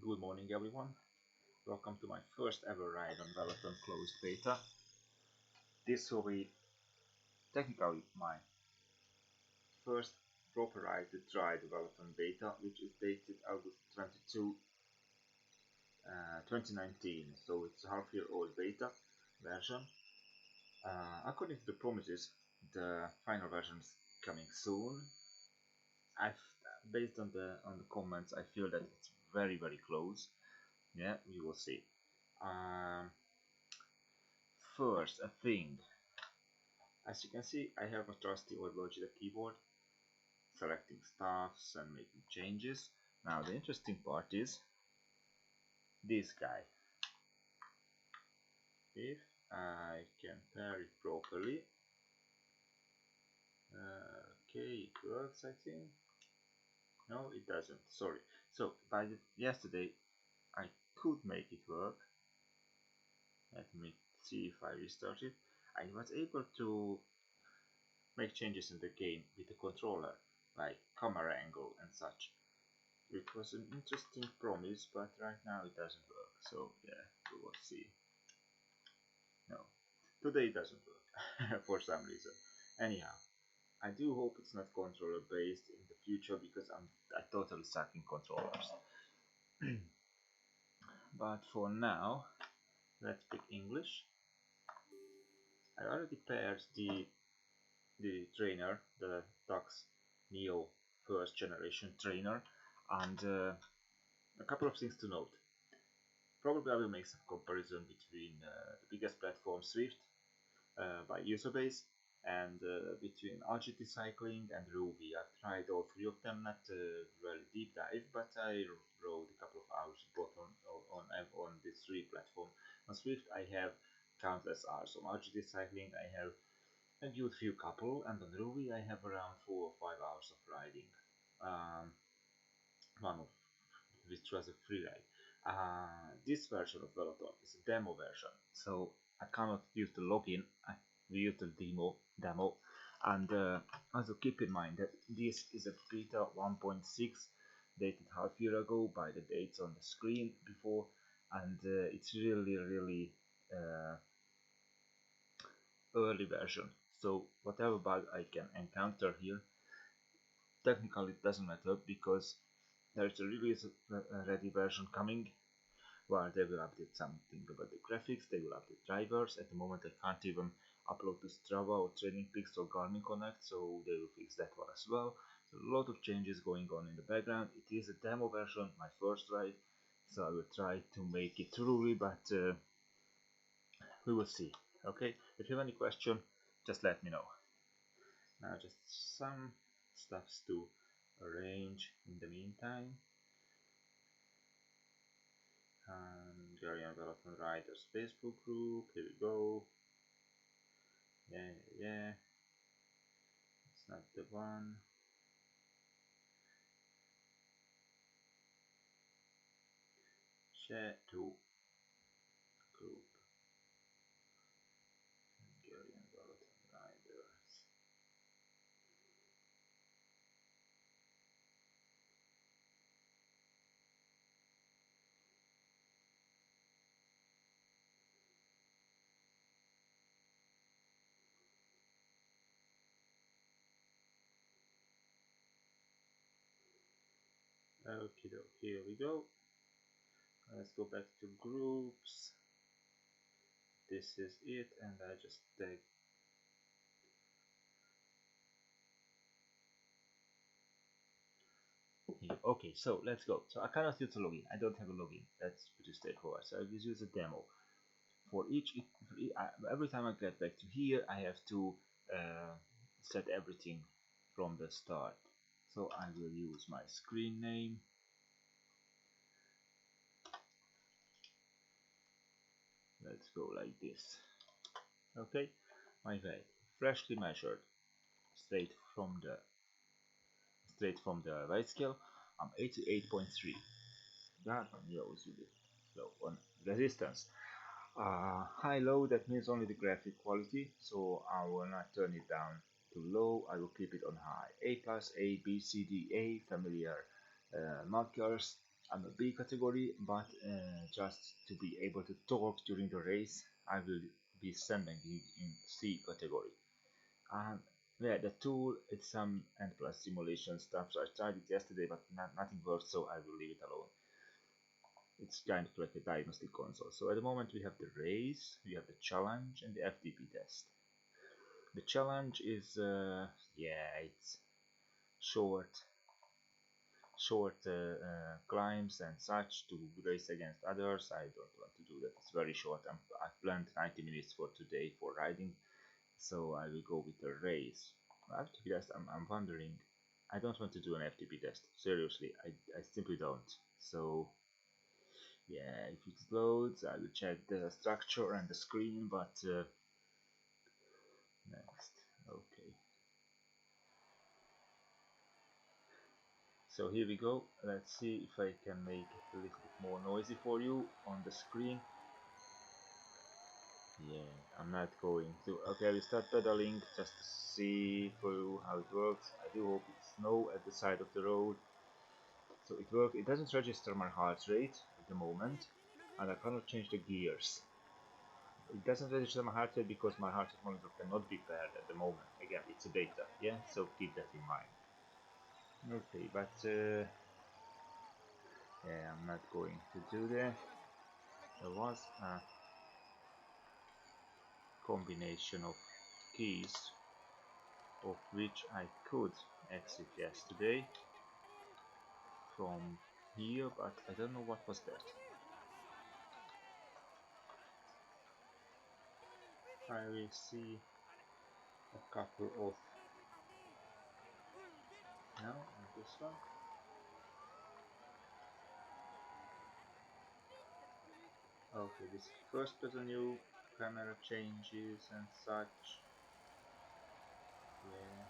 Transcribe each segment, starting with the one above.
Good morning everyone. Welcome to my first ever ride on Veloton Closed Beta. This will be technically my first proper ride to try the Veloton Beta, which is dated August 22, 2019. So it's a half-year-old beta version. According to the promises, the final version is coming soon. Based on the comments, I feel that it's very close. Yeah, we will see. First, a thing. As you can see, I have a trusty old Logitech keyboard, selecting stuffs and making changes. Now the interesting part is this guy. If I can pair it properly, okay, it works, I think. No, it doesn't. Sorry. So yesterday, I could make it work. Let me see if I restart it. I was able to make changes in the game with the controller, like camera angle and such. It was an interesting promise, but right now it doesn't work. So yeah, we will see. No, today it doesn't work for some reason. Anyhow, I do hope it's not controller based in the future because I totally suck in controllers. But for now, let's speak English. I already paired the trainer, the Tux Neo first generation trainer, and a couple of things to note. Probably I will make some comparison between the biggest platform Swift by user base and between RGT cycling and Ruby. I've tried all three of them, not really deep dive, but I rode a couple of hours both on these three platforms. On Swift I have countless hours. On RGT cycling I have a good few couple, and on Ruby I have around 4 or 5 hours of riding. One of which was a free ride. This version of Veloton is a demo version, so I cannot use the login. We use the demo, and also keep in mind that this is a beta 1.6 dated half year ago by the dates on the screen before, and it's really early version. So whatever bug I can encounter here, technically it doesn't matter because there's a release ready version coming where they will update something about the graphics, they will update drivers. At the moment I can't even upload to Strava or Training Peaks or Garmin Connect, so they will fix that one as well. So a lot of changes going on in the background. It is a demo version, my first ride, so I will try to make it truly, but we will see. Okay, if you have any question, just let me know. Now just some stuffs to arrange in the meantime. Hungarian Veloton Riders Facebook group, here we go. Yeah, it's not the one. Share to group. Hungarian Veloton Riders. Okay, here we go. Let's go back to groups. This is it, and I just tag. Here. Okay, so let's go. So I cannot use a login. I don't have a login. That's pretty straightforward. So I will use a demo. For every time I get back to here, I have to set everything from the start. So I will use my screen name. Let's go like this. Okay, my weight freshly measured, straight from the weight scale. I'm 88.3. God knows with it. So on resistance, high low, that means only the graphic quality. So I will not turn it down to low. I will keep it on high. A plus, A, B, C, D, A, familiar markers. I'm a B category, but just to be able to talk during the race, I will be sending in C category. And yeah, the tool, it's some N plus simulation stuff, so I tried it yesterday, but nothing worked, so I will leave it alone. It's kind of like a diagnostic console. So at the moment we have the race, we have the challenge, and the FTP test. The challenge is, yeah, it's short climbs and such to race against others. I don't want to do that. It's very short. I've planned 90 minutes for today for riding, so I will go with a race. FTP test, I'm wondering. I don't want to do an FTP test. Seriously, I simply don't. So yeah, if it loads, I will check the structure and the screen. But next, okay. So here we go. Let's see if I can make it a little bit more noisy for you on the screen. Yeah, I'm not going to. Okay, I will start pedaling just to see through how it works. I do hope it's snow at the side of the road. So it works. It doesn't register my heart rate at the moment, and I cannot change the gears. It doesn't register my heart rate because my heart rate monitor cannot be paired at the moment. Again, it's a beta, yeah, so keep that in mind. Okay, but yeah, I'm not going to do that. There was a combination of keys of which I could exit yesterday from here, but I don't know what was that. I will see a couple of no, not this one. Okay, this first person new camera changes and such. Yeah,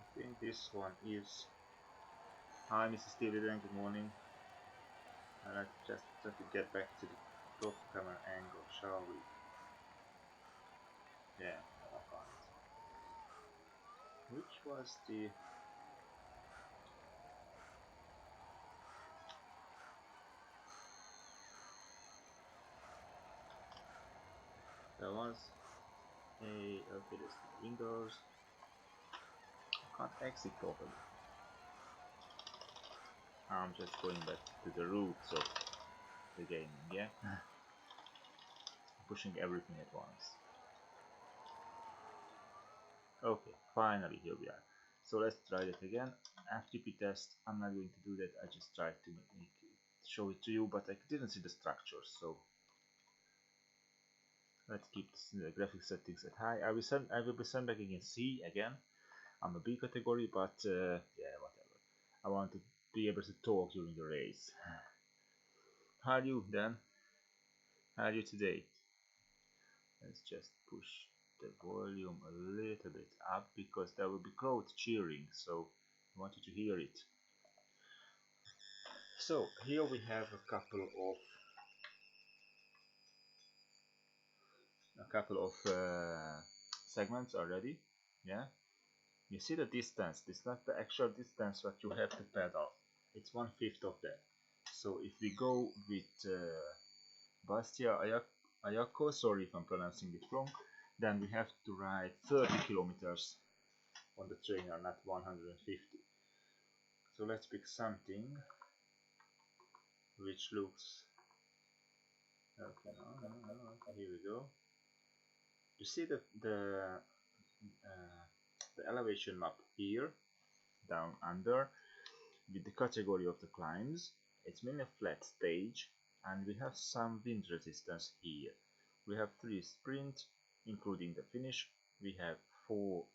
I think this one is. Hi, Mrs. Steven, good morning. I'd like just to get back to the top camera angle, shall we? Yeah, no, I can't. Which was the. There was a. Okay, there's the windows. I can't exit properly. I'm just going back to the roots of the gaming, yeah? Pushing everything at once. Okay, finally here we are. So let's try that again. FTP test, I'm not going to do that, I just tried to show it to you, but I didn't see the structure, so let's keep the graphic settings at high. I will be sent back in C again. I'm a B category, but yeah, whatever. I want to be able to talk during the race. How are you, Dan? How are you today? Let's just push the volume a little bit up because there will be crowd cheering, so I want you to hear it. So here we have a couple of segments already. Yeah, you see the distance. This is not the actual distance that you have to pedal. It's 1/5 of that. So if we go with Bastia Ayako, sorry if I'm pronouncing it wrong, then we have to ride 30 kilometers on the trainer, not 150. So let's pick something which looks okay. No. Okay, here we go. You see the elevation map here down under with the category of the climbs. It's mainly a flat stage, and we have some wind resistance here. We have 3 sprint, including the finish. We have four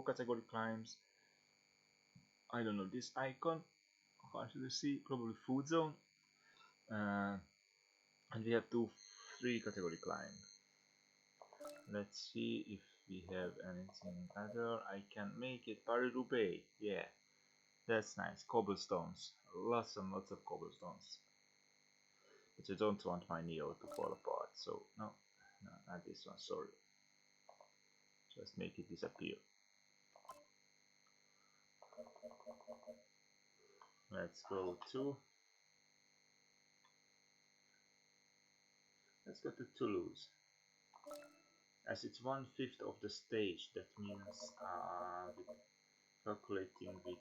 category climbs. I don't know this icon. How should you see? Probably food zone. And we have 3 category climb. Let's see if we have anything other. I can make it Paris-Roubaix. Yeah, that's nice. Cobblestones. Lots and lots of cobblestones. But I don't want my Neo to fall apart. So, no, not this one. Sorry. Just make it disappear. Let's go to Toulouse. As it's 1/5 of the stage, that means calculating with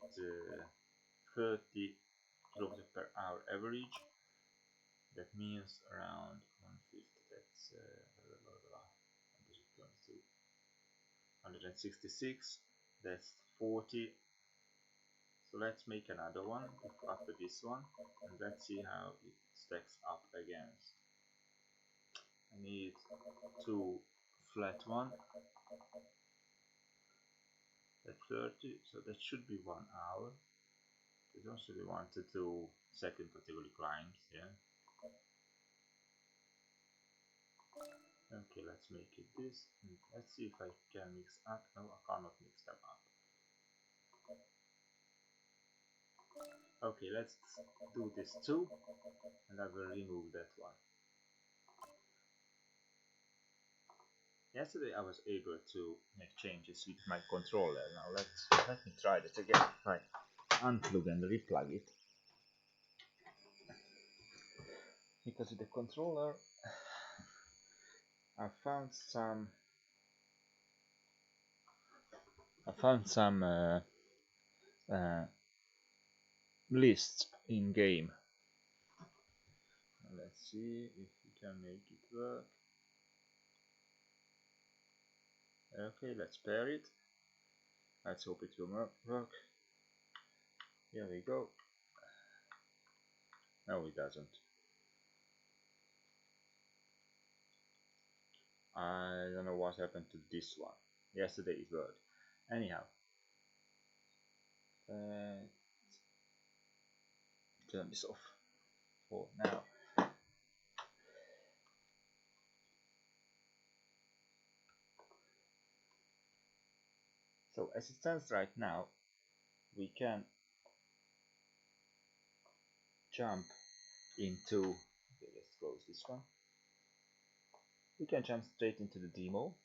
30 kilometers per hour average, that means around 1/5. That's what does it come to? 166. That's 40. So let's make another one after this one, and let's see how it stacks up against. I need 2 flat one at 30, so that should be 1 hour. We don't really want to do second category climbs, yeah. Okay, let's make it this, and let's see if I can mix up. No, I cannot mix them up. Okay, let's do this too, and I will remove that one. Yesterday I was able to make changes with my controller. Now let me try that again. If I unplug and replug it, because with the controller I found some lists in game. Let's see if we can make it work. Okay, let's pair it. Let's hope it will work. Here we go. No, it doesn't. I don't know what happened to this one. Yesterday it worked. Anyhow, turn this off for now. So as it stands right now, we can jump into, okay, let's close this one. We can jump straight into the demo.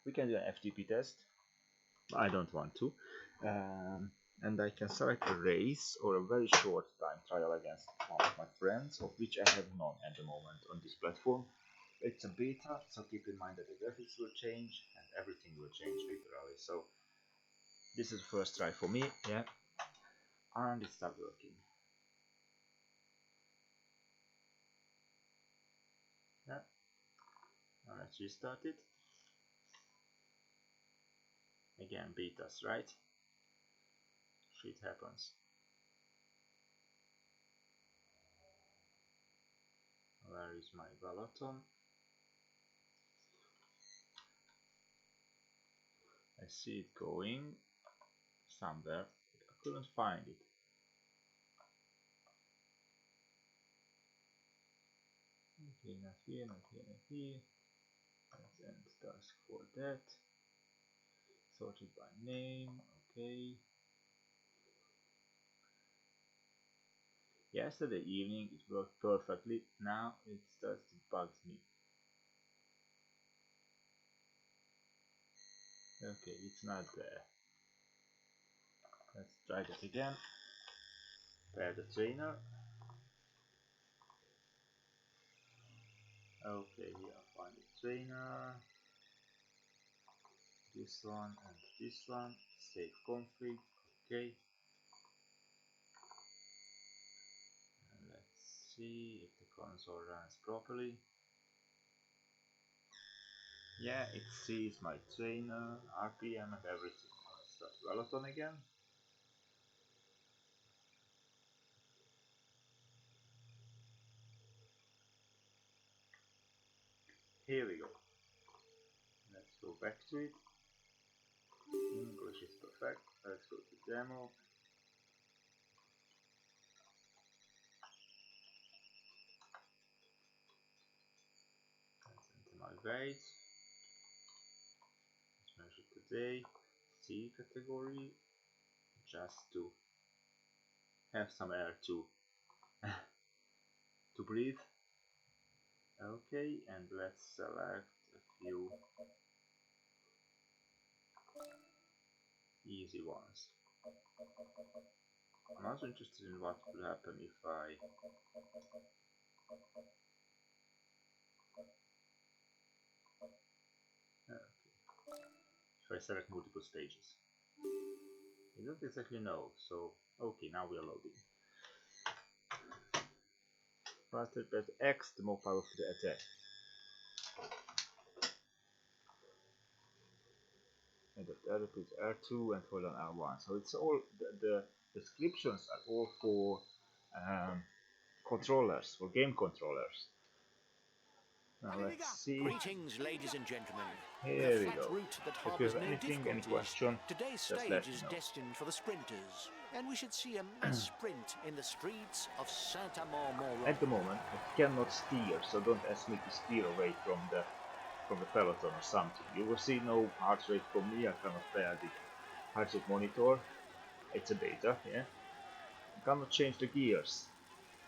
We can do an FTP test. I don't want to. And I can select a race or a very short time trial against one of my friends, of which I have none at the moment on this platform. It's a beta, so keep in mind that the graphics will change and everything will change literally. So this is the first try for me, yeah, and it started working. Yeah, now let's restart it. Again, betas, right? Shit happens. Where is my Veloton? I see it going somewhere. I couldn't find it. Okay, not here, not here, not here. Let's end task for that. Sorted by name, okay. Yesterday evening it worked perfectly, now it starts to bug me. Okay, it's not there. Let's try that again. Pair the trainer. Okay, here I find the trainer. This one and this one. Save config. Okay. And let's see if the console runs properly. Yeah, it sees my trainer, RPM and everything. Let's start Veloton again. Here we go. Let's go back to it. English is perfect. Let's go to demo. Let's enter my weight. Let's measure today. C category. Just to have some air to to breathe. Okay, and let's select a few easy ones. I'm also interested in what will happen if I select multiple stages. I don't exactly know, so okay, now we are loading. Faster, press X, the more powerful the attack. And the other puts R2 and hold on R1. So it's all the descriptions are all for controllers, for game controllers. Now let's see. Greetings, ladies and gentlemen. Here With a we flat go. route that If you harbours have no anything, any difficulties, question, today's just let stage me is know. destined for the sprinters, and we should see a mass sprint in the streets of Saint-Amand-Montrond. At the moment, I cannot steer, so don't ask me to steer away from the peloton or something. You will see no heart rate from me. I cannot pair the heart rate monitor. It's a beta, yeah. I cannot change the gears.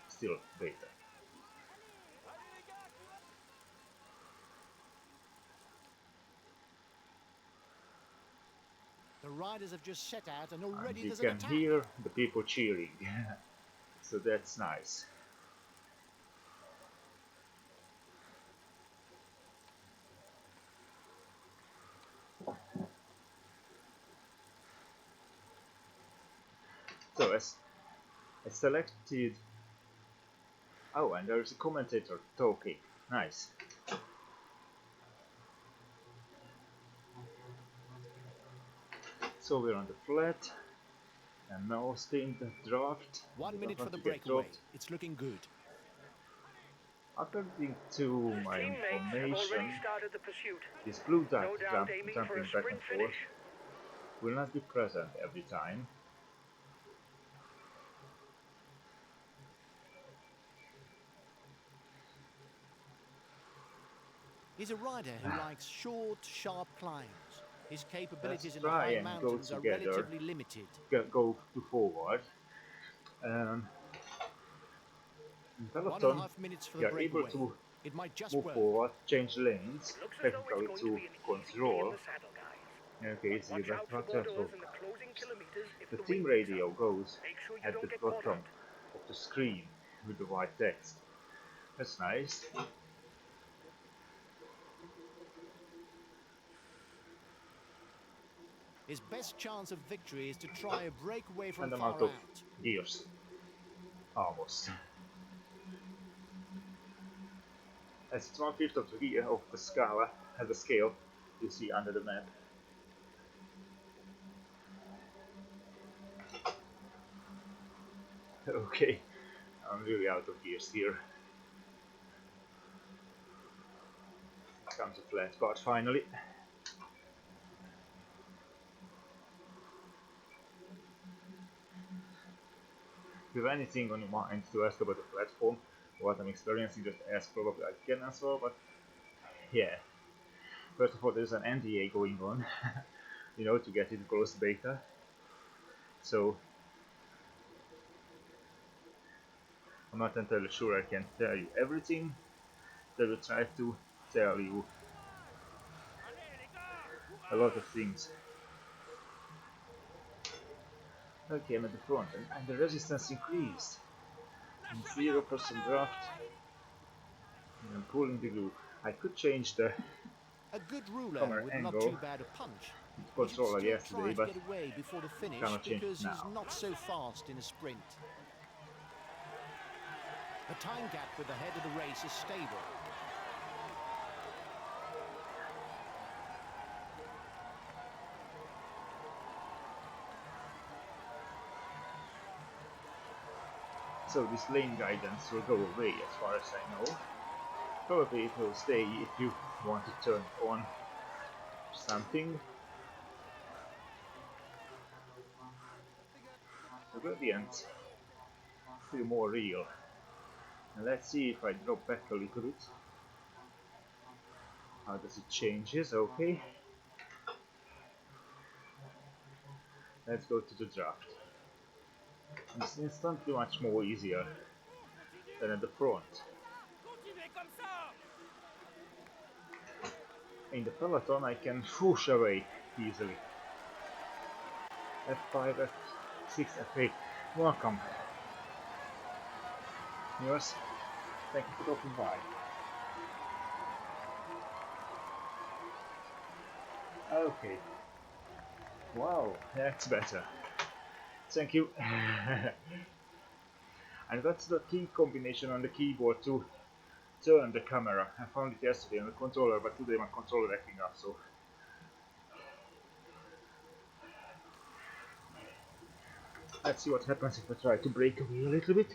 Still beta. The riders have just set out and already And you there's an can attack. hear the people cheering. So that's nice. So as I selected. Oh, and there's a commentator talking. Nice. So we're on the flat, and now stay in the draft. 1 We don't minute for want the to get breakaway. dropped. It's looking good. According to my Teammates have already information, started the pursuit. this blue dot No doubt aiming for a jumping back and sprint forth finish. will not be present every time. He's a rider who likes short, sharp climbs. His capabilities Let's in the try high and go mountains are together, relatively limited. go to forward. In 1.5 Veloton, minutes for the you are able breakaway. to It might just move work. forward, change lanes, It looks as though it's technically going to to be an easy day in control. the saddle, guys. Okay, But so you watch out for got to. Bordeaux in the closing kilometers if The the team wind picks up. radio goes Make sure you at the don't get caught bottom out. of the screen with the white text. That's nice. His best chance of victory is to try a breakaway from And I'm far out of out. gears. Almost. As it's 1/5 of the gear of the scala, has a scale you see under the map. Okay, I'm really out of gears here. Comes a flat part finally. If you have anything on your mind to ask about the platform, what I'm experiencing, just ask, probably I can answer, but yeah. First of all, there's an NDA going on, you know, to get into closed beta. So I'm not entirely sure I can tell you everything. They will try to tell you a lot of things. Okay, I'm at the front, and the resistance increased. 0% draft, and I'm pulling the group. I could change the A good ruler camera with not angle too bad a punch. with He should controller still yesterday, try to but get away before the finish cannot change it because he's now. not so fast in a sprint. The time gap with the head of the race is stable. So this lane guidance will go away as far as I know. Probably it will stay if you want to turn on something. The gradients feel more real. And let's see if I drop back a little bit. How does it changes? Okay. Let's go to the draft. It's instantly much more easier than at the front. In the peloton I can whoosh away easily. F5, F6, F8. Welcome. Yours. Thank you for dropping by. Okay. Wow, that's better. Thank you. And that's the key combination on the keyboard to turn the camera. I found it yesterday on the controller, but today my controller acting up, so let's see what happens if I try to break away a little bit.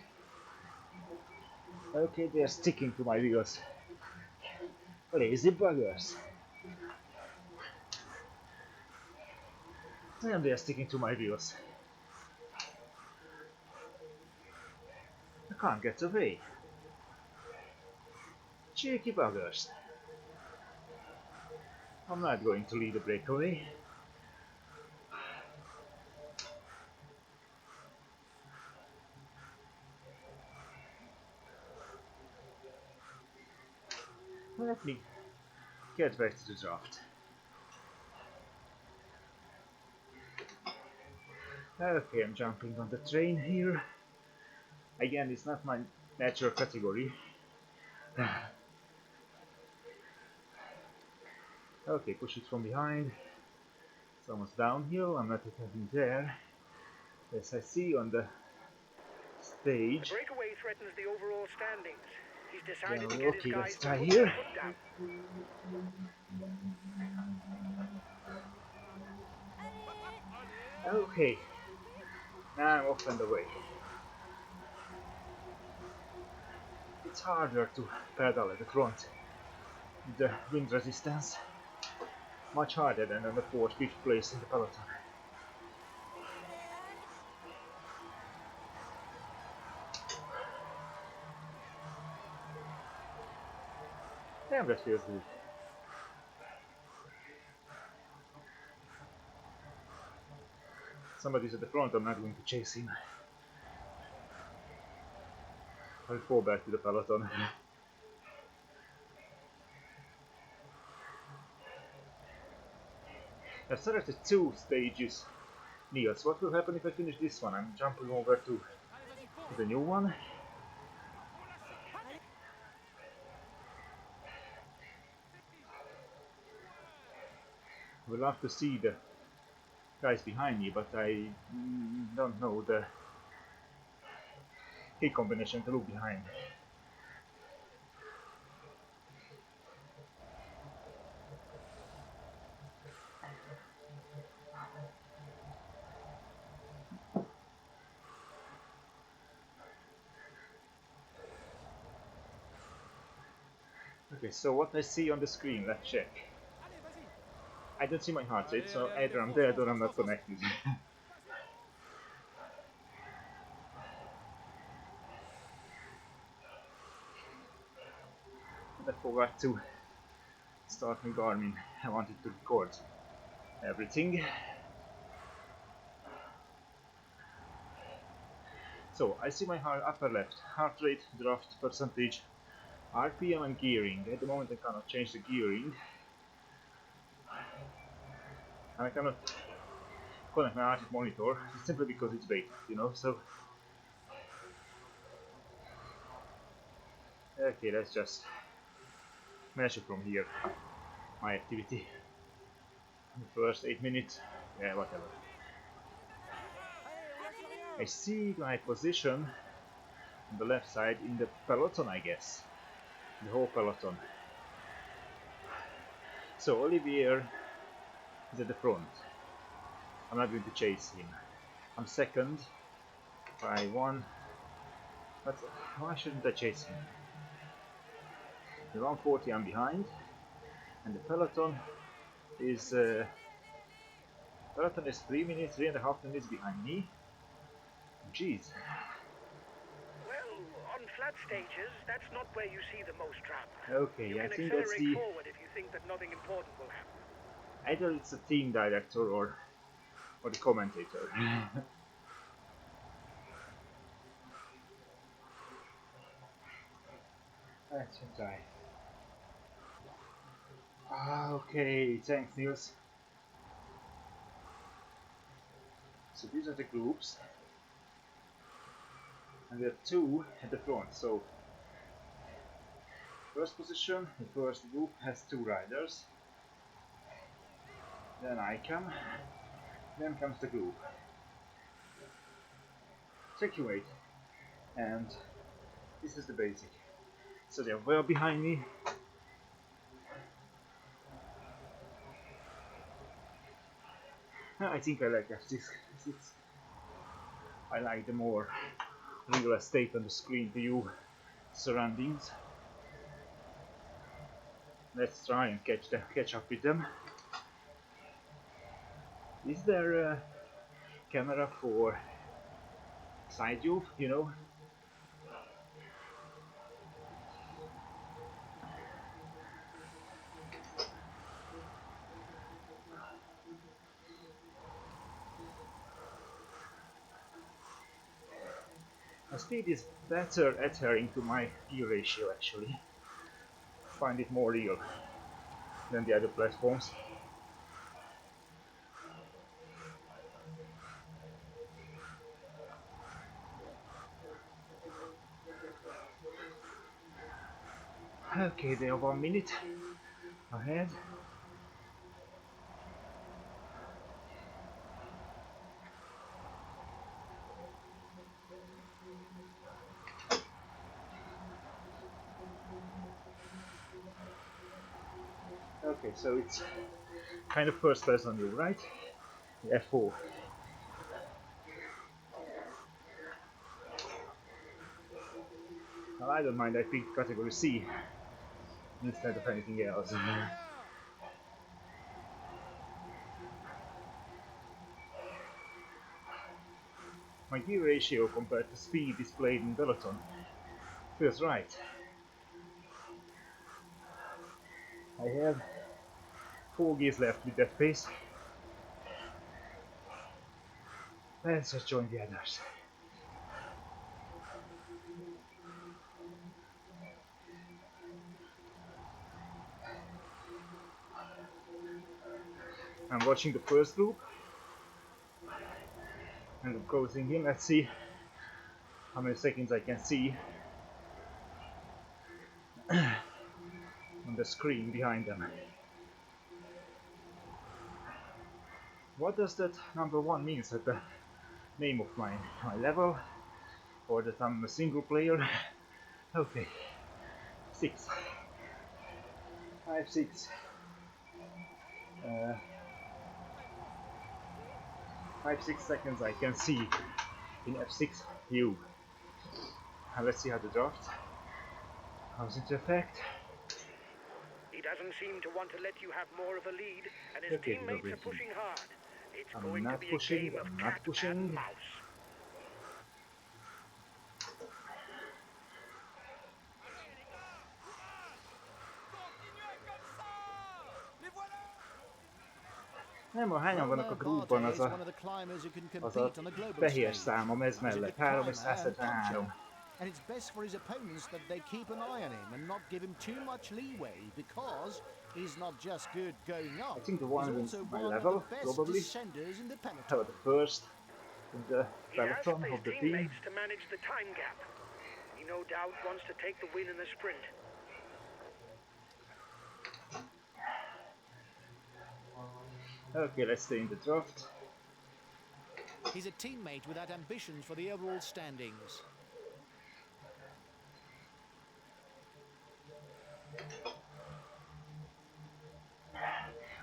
Okay, they're sticking to my wheels. Lazy buggers. And they're sticking to my wheels. I can't get away. Cheeky buggers. I'm not going to lead a breakaway. Let me get back to the draft. Okay, I'm jumping on the train here. Again, it's not my natural category. Okay, push it from behind. It's almost downhill, I'm not attempting there. As I see on the stage. The breakaway threatens the overall standings. He's decided to Generally, get his okay, guys let's to try put their here. foot down. Okay, now I'm off and away. It's harder to pedal at the front. The wind resistance much harder than on the 4th, 5th place in the peloton. Damn, that feels good. Somebody's at the front, I'm not going to chase him. I'll fall back to the peloton. I've started 2 stages. Niels, what will happen if I finish this one? I'm jumping over to the new one. I would love to see the guys behind me, but I don't know the key combination to look behind. Okay, so what I see on the screen, let's check. I don't see my heart rate, so either I'm dead or I'm not connected. I forgot to start my Garmin. I wanted to record everything. So I see my upper left, heart rate, draft percentage, RPM and gearing. At the moment I cannot change the gearing. And I cannot connect my artist monitor, simply because it's beta, you know, so... Okay, let's just measure from here my activity. The first 8 minutes, yeah, whatever. I see my position on the left side in the peloton, I guess. The whole peloton. So Olivier is at the front. I'm not going to chase him. I'm second by 1. But why shouldn't I chase him? The 140 I'm behind, and the peloton is 3 minutes, 3.5 minutes behind me. Jeez. Well, on flat stages, that's not where you see the most drama. Okay, You I can think that's accelerate the... forward if you think that nothing important will happen. Either it's a team director or the commentator. Let's try. Okay, thanks Niels. So these are the groups. and there are two at the front. So first position, the first group has two riders. Then I come. Then comes the group. Checkmate. And this is the basic. So they're well behind me. I think I like F6. I like the more real estate on the screen view surroundings. Let's try and catch up with them. Is there a camera for side view, you know? My speed is better adhering to my gear ratio actually. Find it more real than the other platforms. Okay, they are 1 minute ahead. Okay, so it's kind of first person view, right? F4. Well, I don't mind, I picked category C instead of anything else. My gear ratio compared to speed displayed in Veloton feels right. I have 4 gears left with that pace. Let's just join the others. I'm watching the first group and I'm closing in. Let's see how many seconds I can see on the screen behind them. What does that number 1 mean? Is that the name of my level? Or that I'm a single player? Okay. 6. 5, 6. 5, 6 seconds I can see in F6 view. And let's see how the draft comes into effect. He doesn't seem to want to let you have more of a lead, and his Okay, teammates are pushing hard. It's I'm going to not be a pushing, game of I'm cat not pushing. and mouse. Nem, hányan vannak a Romain groupban, Bardet is one of the climbers who can az a compete on the global fehér stage. számom ez He's a mellett, good climber and puncher, 373. and it's best for his opponents that they keep an eye on him and not give him too much leeway because he's not just good going up, I think the he's one in also my one of level, the best probably, descenders in the peloton. the first in the He's asked peloton his of the team. teammates to manage the time gap. He no doubt wants to take the win in the sprint. Okay, let's stay in the draft. He's a teammate without ambitions for the overall standings.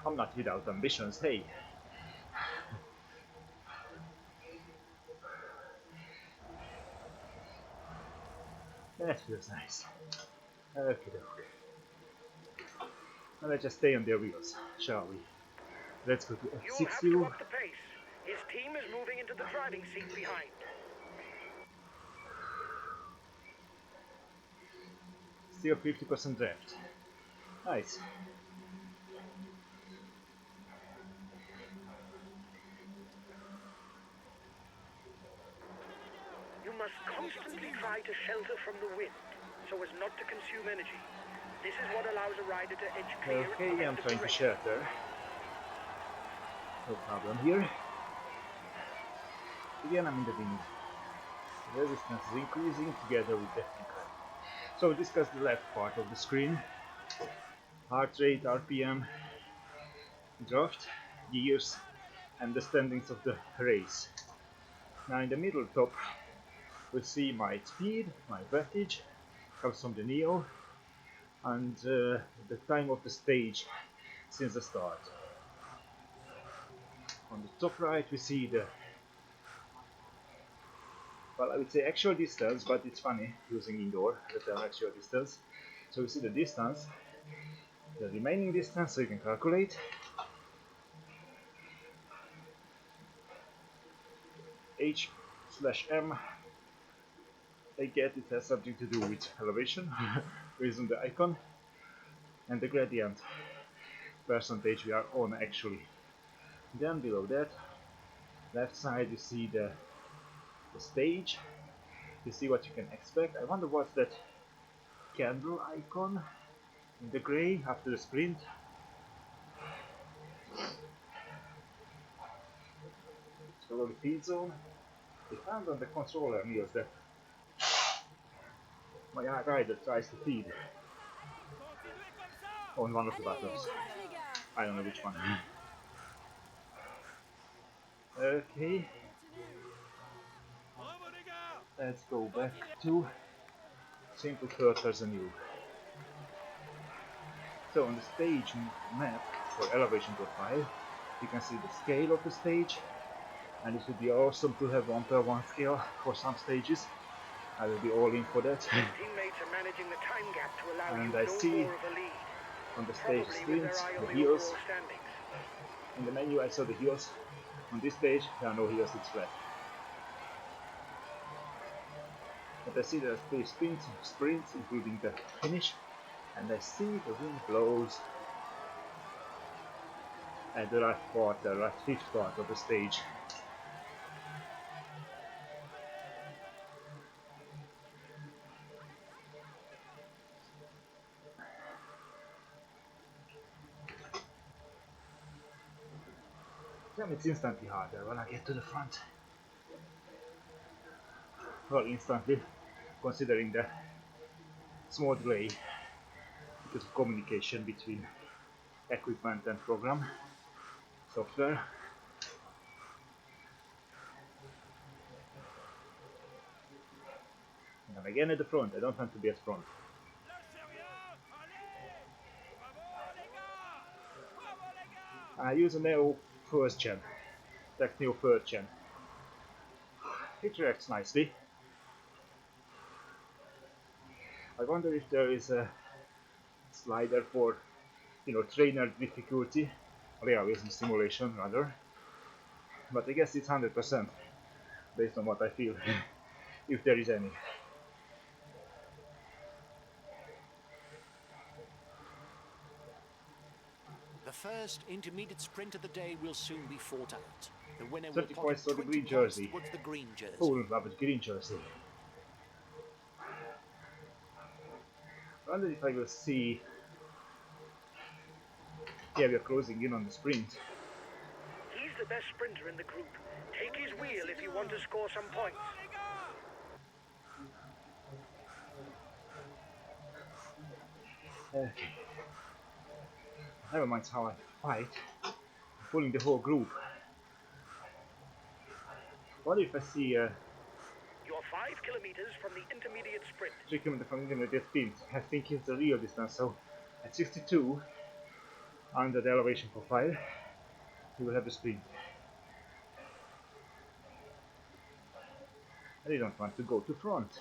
I'm not without ambitions, hey. That feels nice. Okay, doke. Now let's just stay on their wheels, shall we? Let's go to You'll F6 have to view. up the pace. His team is moving into the driving seat behind. Still 50% draft. Nice. You must constantly try to shelter from the wind so as not to consume energy. This is what allows a rider to edge clear at the Okay, I'm end of the trying to race. shelter. No problem here. Again, I'm in the wind. Resistance is increasing together with the incline. So we discuss the left part of the screen. Heart rate, RPM, draft, gears, and the standings of the race. Now in the middle top we see my speed, my wattage, comes from the Neo, and the time of the stage since the start. On the top right we see the, well, I would say actual distance, but it's funny using indoor the term actual distance. So we see the distance, the remaining distance, so you can calculate. H/M, I get it has something to do with elevation, based on the icon, and the gradient percentage we are on actually. Then below that, left side you see the stage, you see what you can expect. I wonder what's that candle icon in the gray after the sprint. So the feed zone. They found on the controller news that my rider tries to feed on one of the buttons. I don't know which one. Okay, let's go back to simple filters anew. So on the stage map for elevation profile, you can see the scale of the stage, and it would be awesome to have 1/1 scale for some stages. I will be all in for that. Teammates are managing the time gap to allow And you I no see more of a lead. on the stage Probably with sprints, their eye on the the heels. overall standings. In the menu I saw the heels. On this stage there are no heels, it's flat. But I see there are 3 sprints including the finish, and I see the wind blows at the last part, the last fifth part of the stage. Then it's instantly harder when I get to the front. Well, instantly, considering the small delay because of communication between equipment and program software. And again at the front, I don't want to be at front. I use a Neo first gen, Tech Neo first gen. It reacts nicely. I wonder if there is a slider for, trainer difficulty, realism simulation rather. But I guess it's 100% based on what I feel, if there is any. The first intermediate sprint of the day will soon be fought out. The winner will 30 pocket points for the 20 green points jersey. towards the green jersey. Oh, love it, green jersey. I wonder if I will see. Yeah, we are closing in on the sprint. He's the best sprinter in the group. Take his wheel if you want to score some points. Okay. Never mind how I fight. I'm pulling the whole group. What if I see You're 5 kilometers from the intermediate sprint. 3 km from intermediate sprint? I think it's the real distance, so at 62, under the elevation profile, we will have the sprint. I don't want to go to front.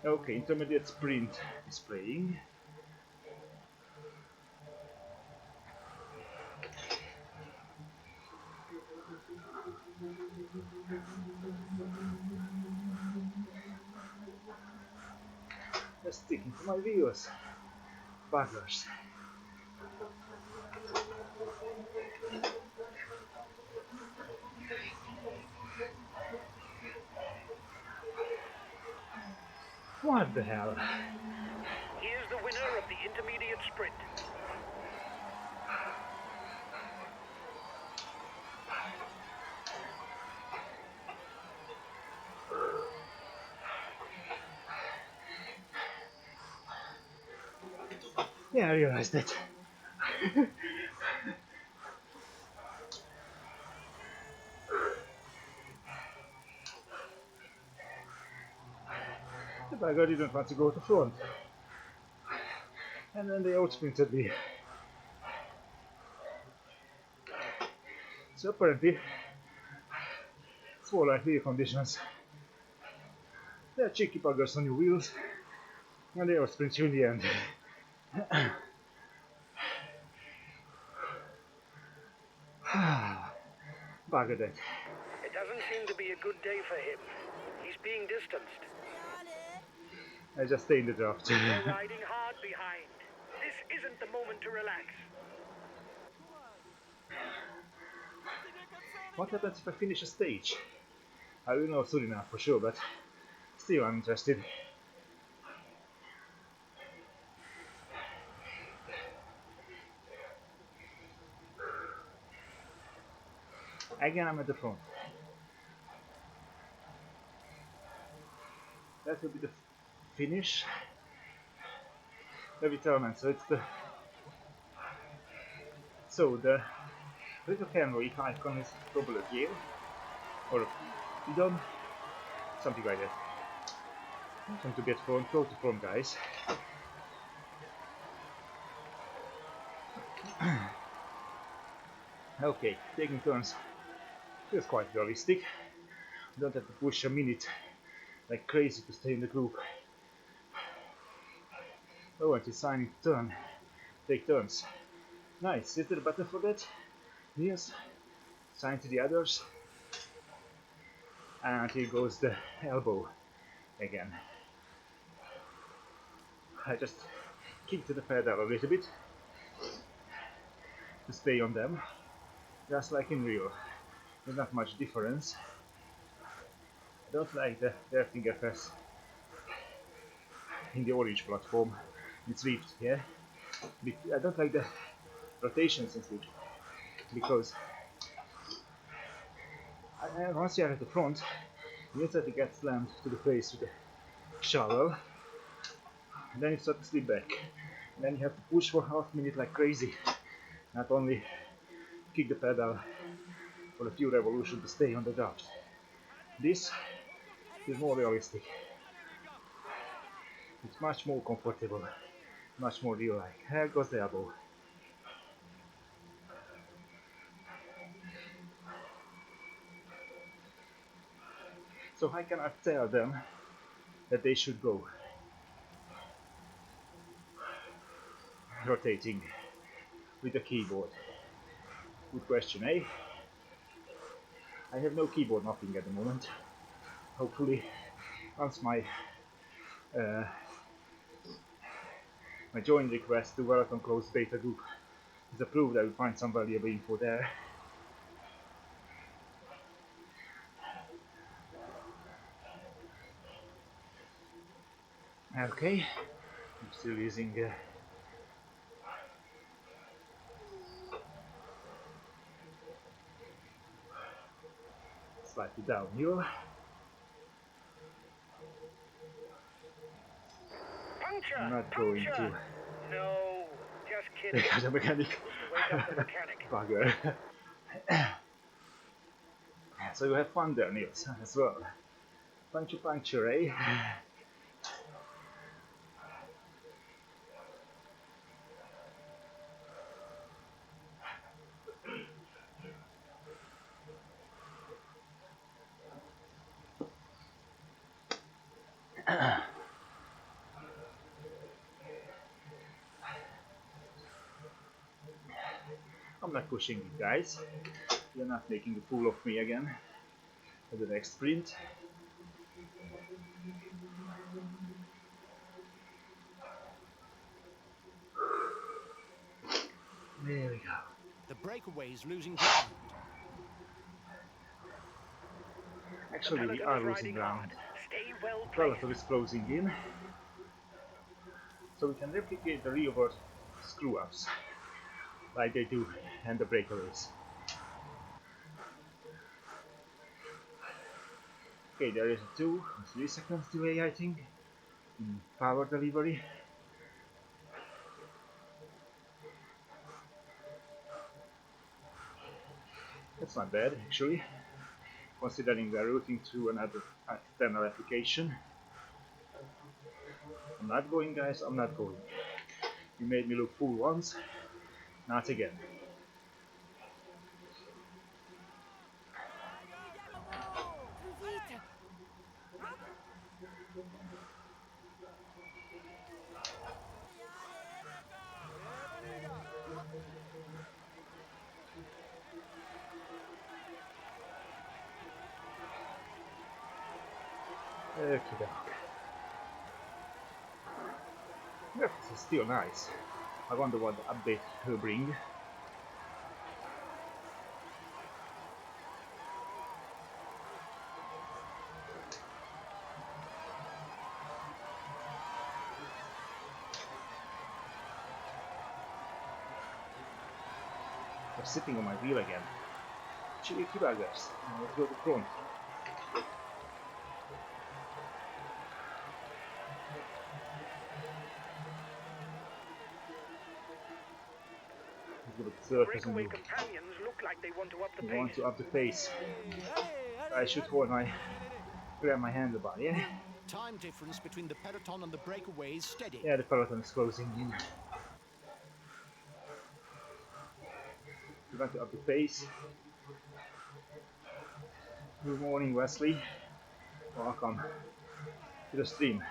Okay, intermediate sprint is playing. Just sticking to my wheels. Buggers. What the hell? Here's the winner of the intermediate sprint. Yeah, I realized that. The bagger didn't want to go to front. And then they outsprinted me. So apparently, small like wheel conditions. They're cheeky buggers on your wheels, and they outsprint you in the end. Bugger that. It doesn't seem to be a good day for him. He's being distanced. I just stay in the draft. You're riding hard behind. This isn't the moment to relax. What happens if I finish a stage? I will know soon enough for sure, but still I'm interested. Again, I'm at the front. That will be the finish. Every tournament, so it's the little camera icon is double a gear or bidon, something like that. I'm trying to get front, go to front, guys. Okay, taking turns feels quite realistic. You don't have to push a minute like crazy to stay in the group. Oh, and deciding to turn, take turns. Nice, is there a button for that? Yes. Sign to the others. And here goes the elbow again. I just kick to the pedal a little bit to stay on them, just like in real. There's not much difference. I don't like the drafting FS in the orange platform. It's ripped, yeah. I don't like the rotations in Swift because once you are at the front, you instantly get slammed to the face with a shovel, and then you start to slip back. And then you have to push for half a minute like crazy, not only kick the pedal for a few revolutions to stay on the draft. This is more realistic. It's much more comfortable, much more real-like. Here goes the elbow. So I cannot tell them that they should go rotating with the keyboard. Good question, eh? I have no keyboard mapping at the moment. Hopefully, once my my join request to Veloton Closed Beta group is approved, I will find some valuable info there. Okay, I'm still using slightly downhill. Puncture! I'm not Puncture! going to No, just kidding. because a mechanic Wake up the mechanic. bugger. So you have fun there, Niels, as well. Puncture, puncture, eh? I'm not pushing it, guys. You're not making a fool of me again for the next sprint. There we go. The breakaway's losing ground. The Actually, we peloton are is losing riding ground. hard. Stay well placed. Veloton is closing in, so we can replicate the real world screw-ups like they do in the breakaways. Okay, there is a 2 or 3 seconds delay, I think, in power delivery. That's not bad, actually, considering we are routing through another external application. I'm not going, guys, I'm not going. You made me look fool once, not again. Okay, graphics is still nice. I wonder what the update will bring. I'm sitting on my wheel again. Cheeky buggers. Now let's go to front. Let's go to the surface and Breakaway companions look like they want to up the we pace. want to up the pace. I should grab my handlebar, yeah? Time difference between the peloton and the breakaway is steady. Yeah, the peloton is closing in. We want to up the pace. Good morning, Wesley. Welcome to the stream.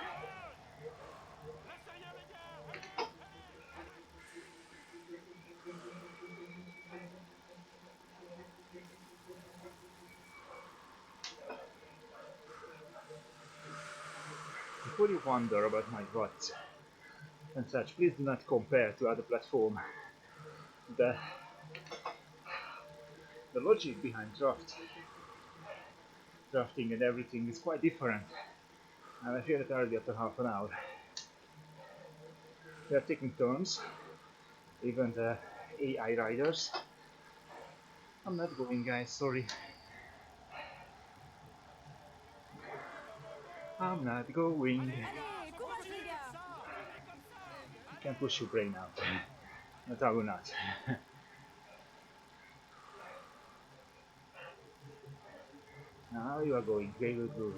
Before you wonder about my ruts and such, please do not compare to other platforms. The logic behind drafting and everything is quite different. And I feel it already after half an hour. We are taking turns, even the AI riders. I'm not going, guys, sorry. I'm not going. You can push your brain out. But I will not. Now you are going, very good.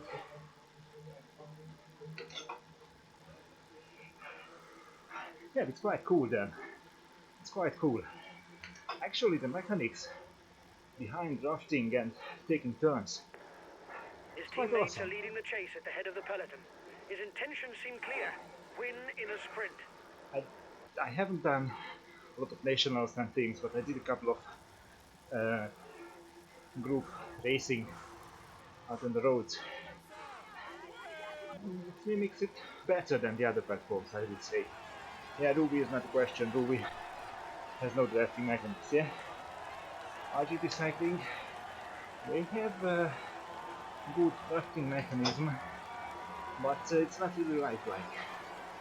Yeah, it's quite cool then. It's quite cool. Actually, the mechanics behind drafting and taking turns. His Quite teammates awesome. are leading the chase at the head of the peloton. His intentions seem clear. Win in a sprint. I haven't done a lot of nationals and things, but I did a couple of group racing out on the roads. It mimics it better than the other platforms, I would say. Yeah, Ruby is not a question. Ruby has no drafting mechanics, yeah? RGT cycling, they have a good drafting mechanism, but it's not really lifelike.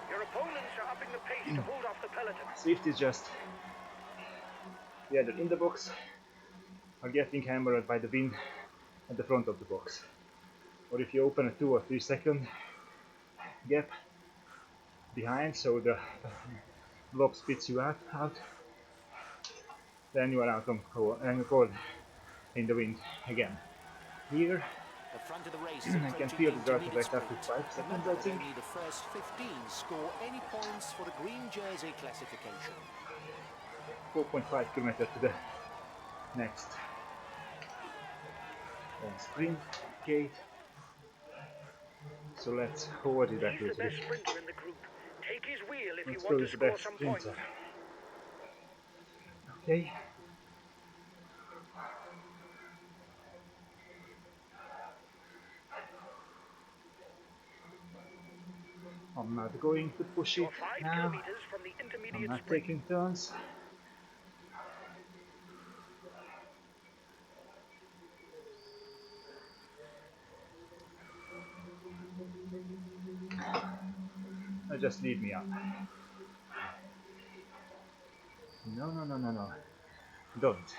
Your opponents are upping the pace to hold off the peloton. Swift is just either in the box or getting hammered by the wind at the front of the box. Or if you open a 2 or 3 second gap behind, so the blob spits you out, then you are out on cold in the wind again. Here, The front of the race is I can approaching feel the the draft intermediate effect after sprint. 5 seconds, Remember I that think. only the first 15 score any points for the green jersey classification. 4.5 kilometers to the next sprint gate. So let's forward it back He's to the best sprinter in the group. Take his wheel if you let's want go to with the score best some points. sprinter. Okay. I'm not going to push it You're 5 now. kilometers from the I'm intermediate not sprint. taking turns. Just lead me up. No, no, no, no, no. Don't.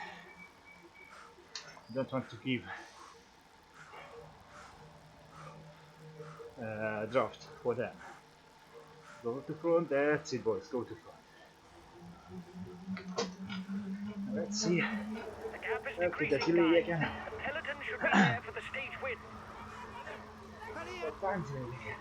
Don't want to give draft for them. Go to front, that's it boys, go to front. Let's see. The gap is Okay, the decreasing, delay guys. again. The peloton should be there for the stage win. What time delay again?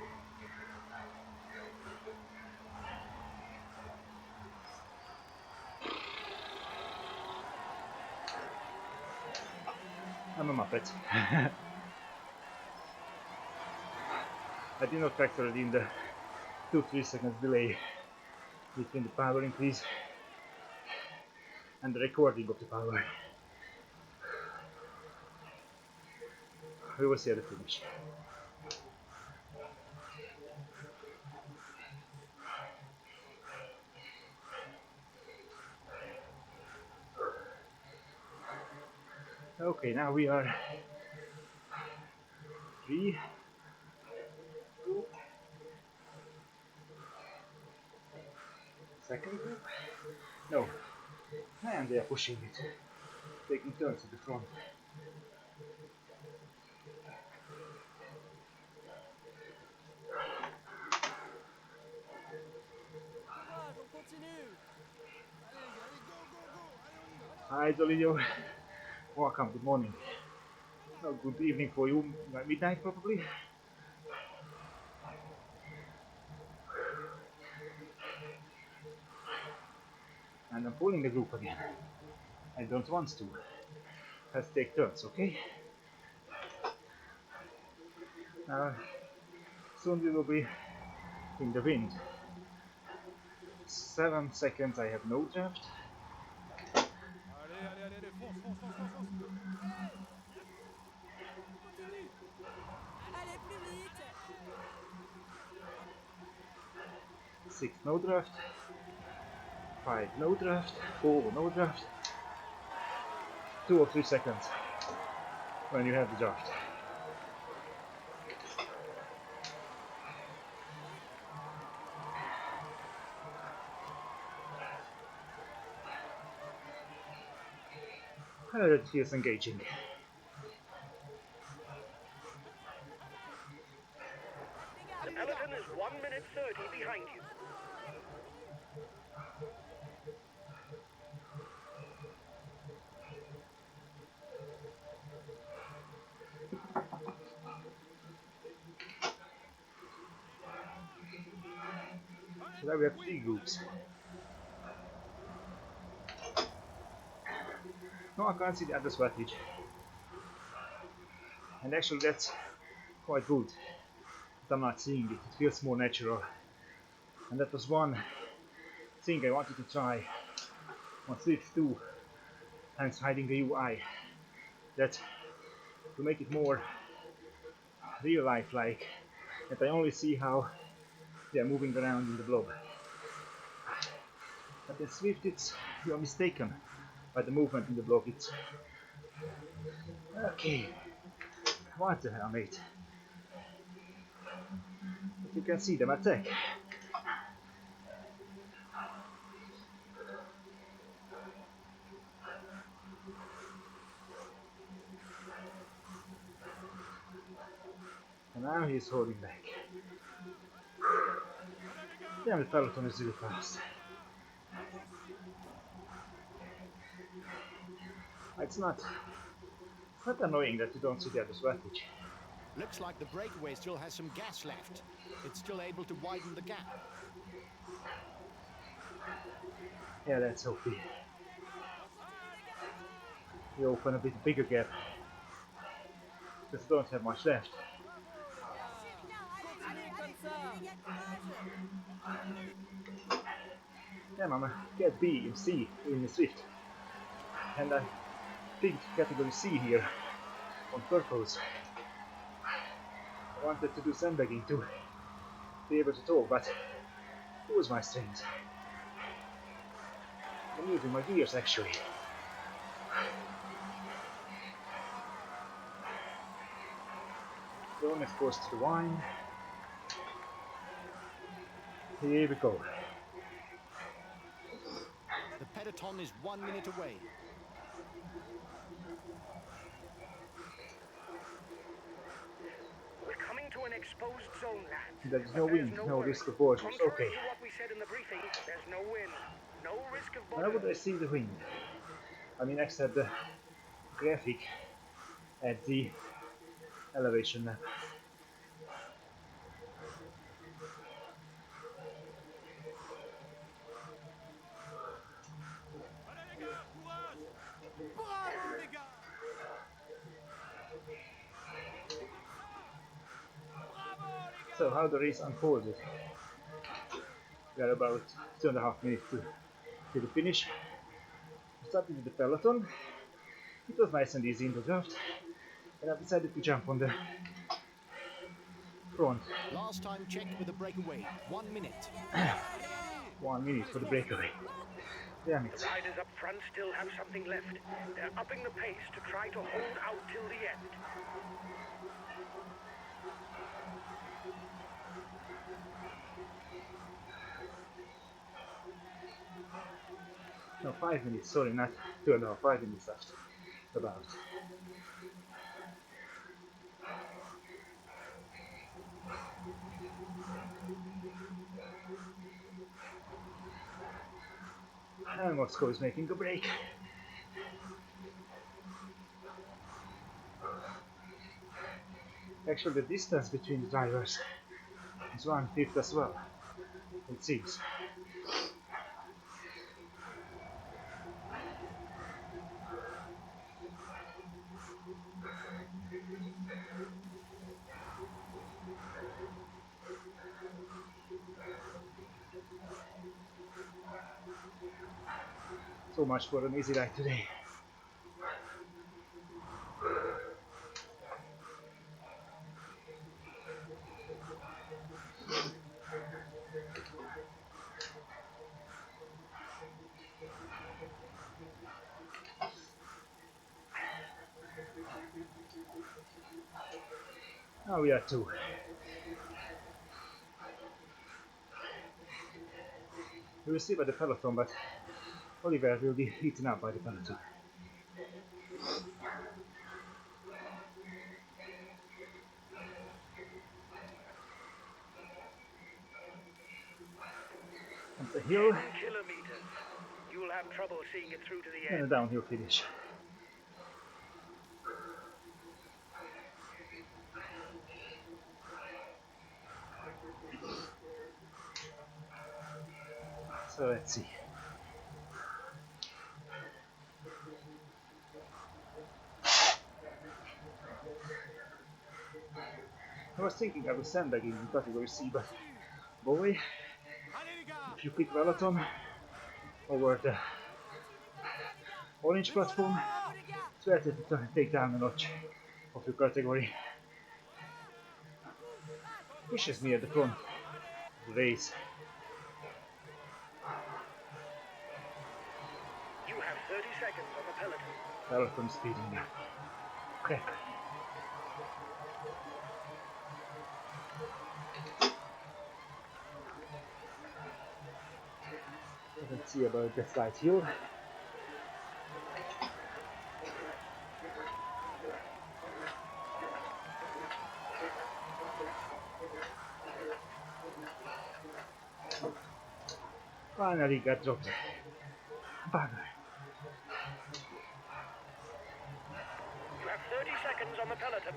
I'm a muppet. I did not factor in the 2-3 seconds delay between the power increase and the recording of the power. We will see at the finish. Okay, now we are 3, 2, second group? No, and they are pushing it, taking turns at the front. Hi Zolio, welcome, good morning. No, good evening for you, midnight probably. And I'm pulling the group again. I don't want to. Let's take turns, okay? Soon we will be in the wind. 7 seconds I have no draft. Allez, fonce. 6 no draft. 5 no draft. 4 no draft. 2 or 3 seconds when you have the draft. It feels engaging. The peloton is 1 minute 30 behind you. So now we have 3 groups. No, I can't see the other swappage. And actually that's quite good. But I'm not seeing it. It feels more natural. And that was one thing I wanted to try on Swift 2, hence hiding the UI. That to make it more real life like, that I only see how they are moving around in the blob. But in Swift you're mistaken by the movement in the blob. It's okay. What the hell, mate? But you can see them attack. And now he's holding back. Damn, the peloton is really fast. It's not annoying that you don't see the other swappage. Looks like the breakaway still has some gas left. It's still able to widen the gap. Yeah, let's hope we open a bit bigger gap. Because we don't have much left. Yeah, Mama, get B and C in the Swift. And I picked category C here on purpose. I wanted to do sandbagging to be able to talk, but it was my strength. I'm using my gears actually. Going of course to the wine. Here we go. The peloton is 1 minute away. We're coming to an exposed zone, lads. There is But no there's wind, no no worry. risk of borders. Contrary Okay. to what we said in the briefing, there's no wind, no risk of Where would I borders. see the wind? I mean, except the graphic at the elevation map. Allez les gars, courage! Bravo les gars! Comme ça! Bravo les So gars! how the race unfolded. We are about 2.5 minutes to the finish. We started with the peloton. It was nice and easy in the draft, and I decided to jump on the front. Last time checked with a breakaway. 1 minute. Allez, allez! 1 minute for the breakaway. Damn it. The riders up front still have something left. They're upping the pace to try to hold out till the end. No, 5 minutes, sorry, not 2.5, 5 minutes left. About. And Moscow is making a break. Actually, the distance between the drivers is 1/5 as well, it seems. So much for an easy ride today. Now we are two. We will see by the peloton, but Oliver will be eaten up by the peloton. And the 10 hill kilometers. You'll have trouble seeing it through to the and a end. downhill finish. So let's see. I was thinking I was sandbagging in category C, but boy, Allez les gars! if you pick Veloton over the orange platform, it's better to take down a notch of your category. Pushes me at the front of the race. You have 30 seconds on the peloton. Peloton speeding up. Crap. Let's see about the slight hill. Finally got dropped. Bugger. You have 30 seconds on the peloton.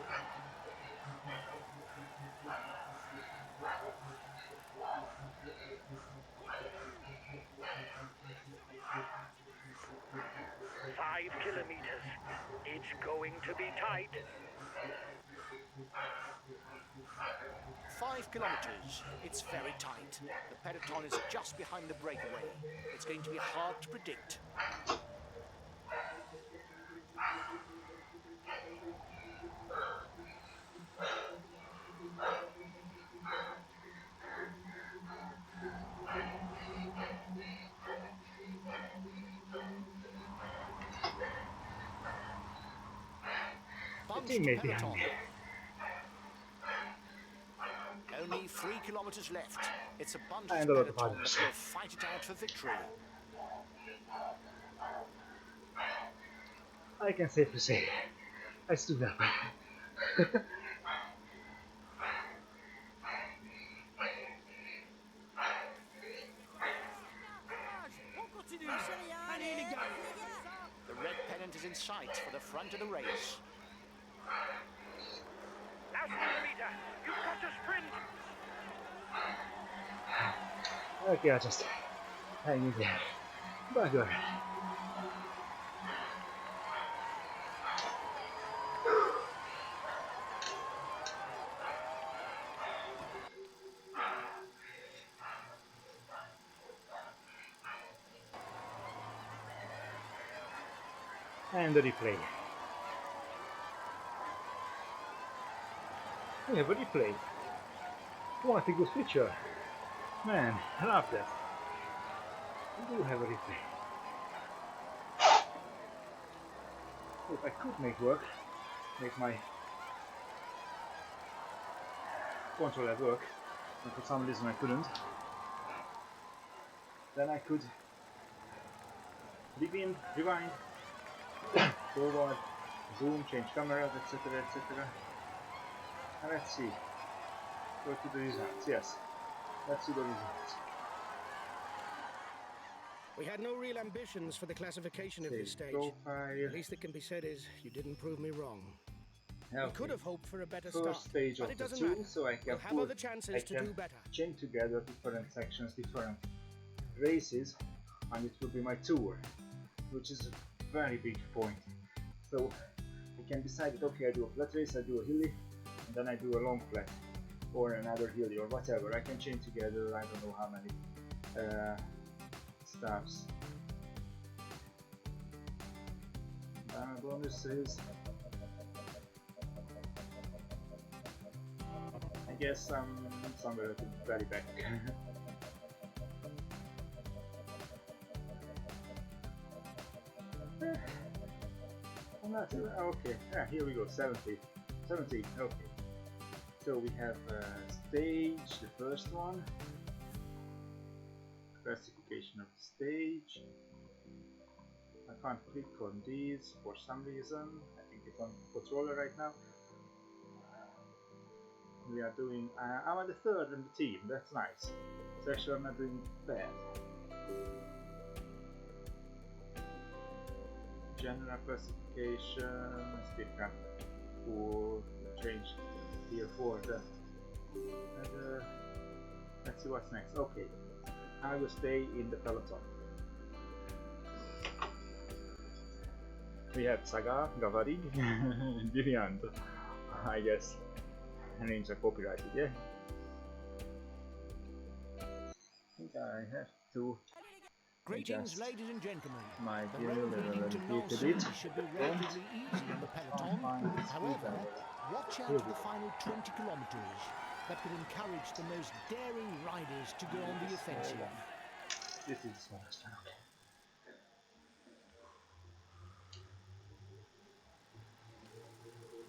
Five kilometers. It's going to be tight. 5 kilometers. It's very tight. The peloton is just behind the breakaway. It's going to be hard to predict. Bunched Teammate behind peloton. me. Only 3 kilometers left. It's a bunched And a lot of peloton others. that will fight it out for victory. I can safely say I stood up. On continue! Allez les gars! The red pennant is in sight for the front of the race. Last 100 meter. You've got to sprint. Okay, I just hang in there. Bugger. And the replay. We have a replay. What a good feature. Man, I love that. We do have a replay. If I could make my controller work, and for some reason I couldn't, then I could begin, rewind, forward, zoom, change cameras, etc, etc. And let's see. Go to the results. Yes, let's see the results. We had no real ambitions for the classification of this stage. Profile. The least that can be said is you didn't prove me wrong. Okay. We could have hoped for a better First start, stage but of it the doesn't two, matter. so I can We'll have other chances to do better. chain together different sections, different races, and it will be my tour, which is a very big point. So I can decide that okay, I do a flat race, I do a hilly, and then I do a long flat, or another hilly, or whatever. I can chain together, I don't know how many stuffs. Bonuses. I guess I'm somewhere at the very back. I'm not okay. Yeah, here we go. 70. Okay. So we have stage, the first one. Classification of the stage. I can't click on these for some reason. I think it's on controller right now. We are doing. I'm at the third in the team. That's nice. So actually, I'm not doing bad. General classification. Still can change here for the. And, let's see what's next. Okay, I will stay in the peloton. We have Saga, Gavarig, Brilliant, I guess. Names are copyrighted, yeah? I think I have to Greetings, adjust ladies and gentlemen. my The gear road leading to a bit. Nancy should be relatively easy in the peloton. However, watch out for the final 20 kilometers. That could encourage the most daring riders to go on the offensive. This is fast.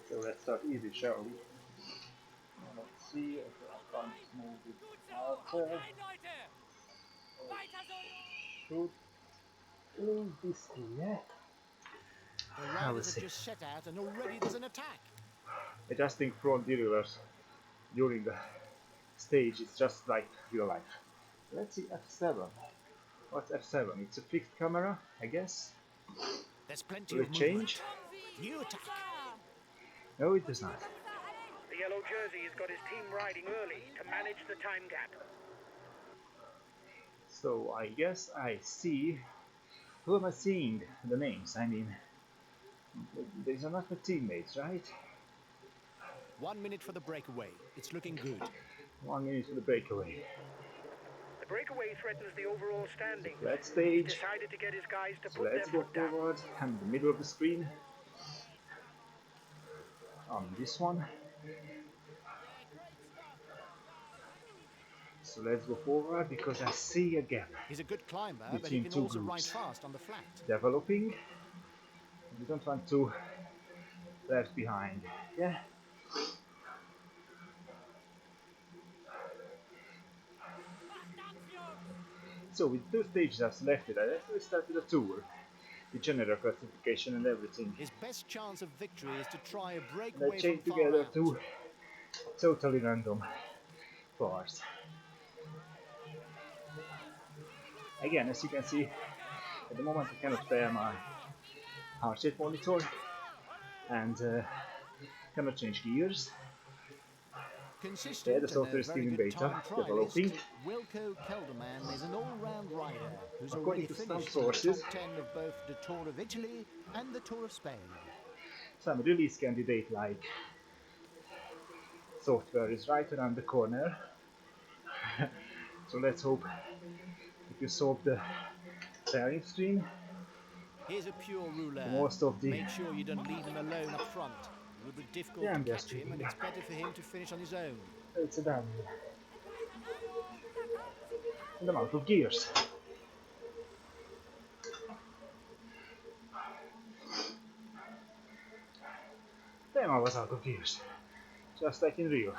So let's start easy, shall we? Let's see if I can't move it out. Should do this here. The riders have just set out and already there's an attack. Adjusting front derailleurs during the stage is just like real life. Let's see F7. What's F7? It's a fixed camera, I guess. There's plenty Will of it change? New attack. No, it does not. The yellow jersey has got his team riding early to manage the time gap. So I guess I see. Who am I seeing? The names. I mean, these are not my teammates, right? 1 minute for the breakaway. It's looking good. 1 minute for the breakaway. The breakaway threatens the overall standings. Let's He stage. decided to get his guys to So put let's their go foot down. forward. I'm in the middle of the screen. On this one. So let's go forward because I see a gap He's a good climber, but he between can two also ride groups fast on the flat. developing. We don't want to left behind. Yeah. So with two stages I've selected, I actually started a tour. The general classification and everything. His best chance of victory is to try a And I breakaway from chained far together out. two totally random bars. Again, as you can see, at the moment I cannot pair my heart rate monitor, and cannot change gears. Yeah, the Consistent and software a is still very in good beta, time developing. trialist, Wilco Kelderman is an all-round rider who's According already to some finished in the top sources, 10 of both the Tour of Italy and the Tour of Spain. some release candidate like software is right around the corner. So let's hope if you solve the pairing stream, Here's a pure ruler. most of the... Make sure you don't leave him alone up front. It will be difficult Yeah, to and they're catch him, and speeding it's up. better for him to finish on his own. It's a downhill. And I'm out of gears. Then I was out of gears. Just like in Rio.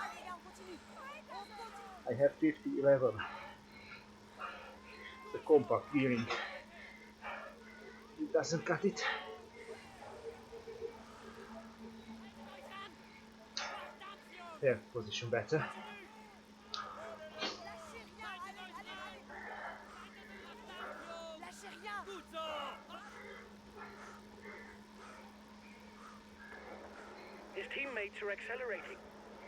I have 50-11. The compact gearing. It doesn't cut it. Yeah, position better. His teammates are accelerating.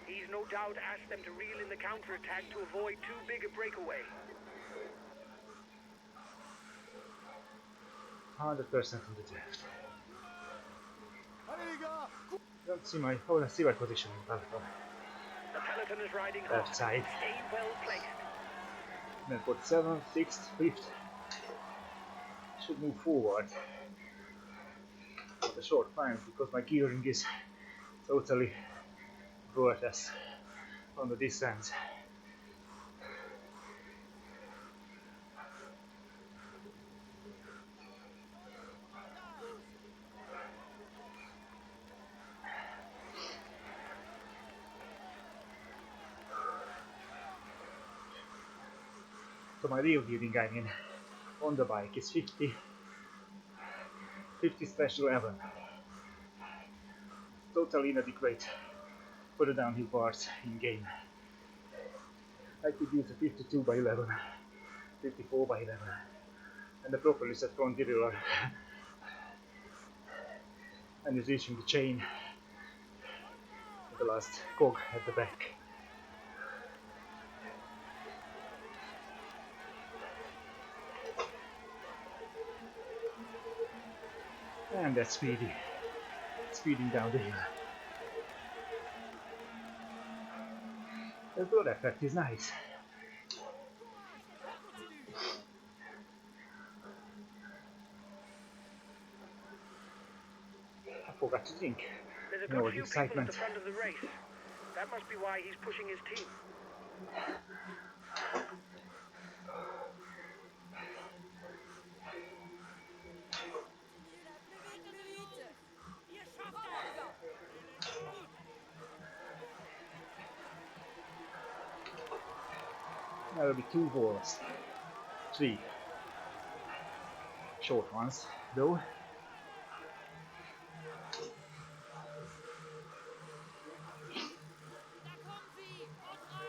He's no doubt asked them to reel in the counterattack to avoid too big a breakaway. 100% on the draft. Don't see my... Oh, let's see my position in Peloton. The peloton is riding hard. Left side. Stay well placed. Then put 7th, 6th, 5th. Should move forward. But a short time because my gearing is totally worthless on the distance. So my real gearing, I mean, on the bike is 50 special 11. Totally inadequate for the downhill parts in game. I could use a 52 by 11, 54 by 11, and a properly set front derailleur, and is reaching the chain with the last cog at the back. And that's speeding down the hill. The road effect is nice. I forgot to drink. There's a No, good the few people at excitement. the front of the race. That must be why he's pushing his team. There will be 2 balls. 3 short ones, though.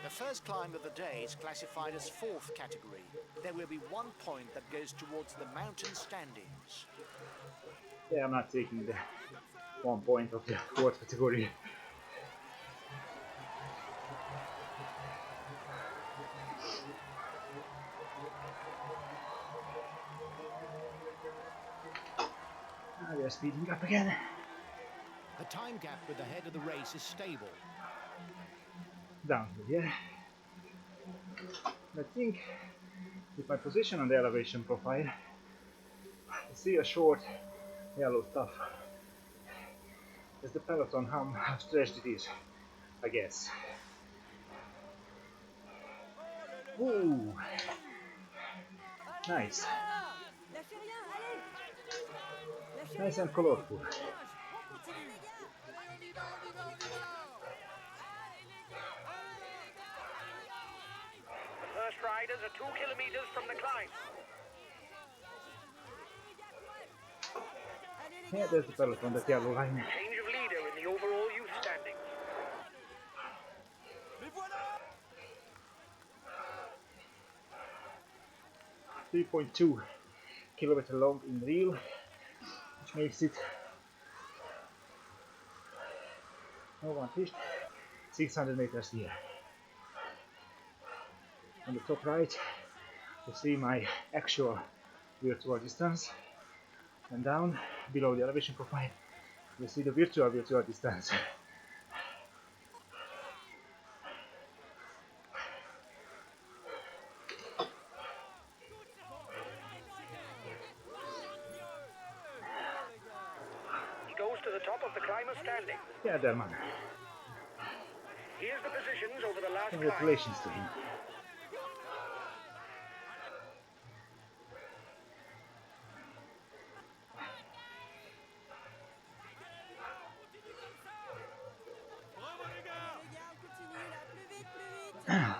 The first climb of the day is classified as 4th category. There will be 1 point that goes towards the mountain standings. Yeah, I'm not taking the 1 point of the 4th category. They're speeding up again. The time gap with the head of the race is stable. Downhill, yeah. I think with my position on the elevation profile, I see a short yellow stuff. Is the peloton how stretched it is, I guess. Ooh, nice. Nice and colorful. The first riders are 2 kilometers from the climb. Yeah, there's the peloton, that yellow line. Change of leader in the overall youth standings. 3.2 kilometer long in real, makes it 150, 600 meters here. On the top right, you see my actual virtual distance, and down below the elevation profile, you see the virtual distance. He goes to the top of the climber standing. Yeah, there, man. Here's the positions over the last climb. Congratulations to him. Bravo les gars! Les gars, on continue là, plus vite, plus vite.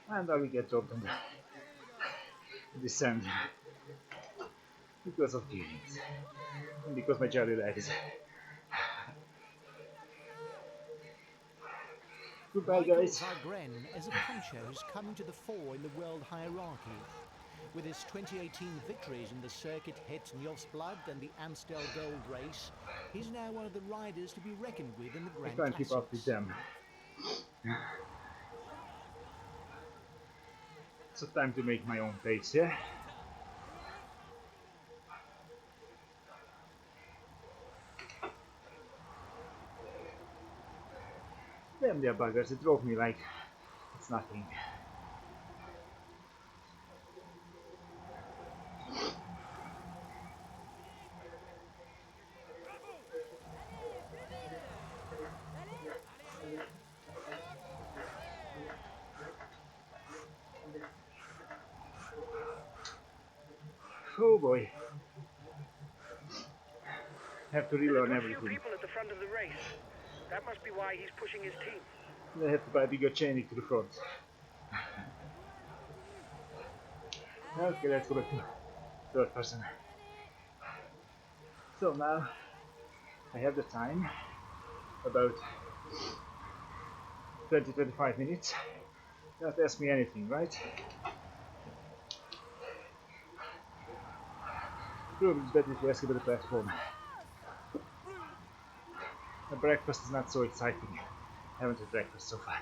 And I will get dropped on the descent because of feelings and because my jelly legs. Goodbye, Michael guys. Zygren as a puncher who's coming to the fore in the world hierarchy. With his 2018 victories in the circuit Het Njosblad and the Amstel Gold Race, he's now one of the riders to be reckoned with in the I Grand try and keep up with Classics. them. So time to make my own pace, yeah? Damn, they're buggers, they drove me like it's nothing. Oh boy. Have to There's relearn a good few everything. people at the front of the race. That must be why he's pushing his team. I have to buy a bigger chaining to the front. Okay, let's go back to third person. So now I have the time, about 20-25 minutes. Don't ask me anything, right? Probably it's better if you ask about the platform. The breakfast is not so exciting. I haven't had breakfast so far.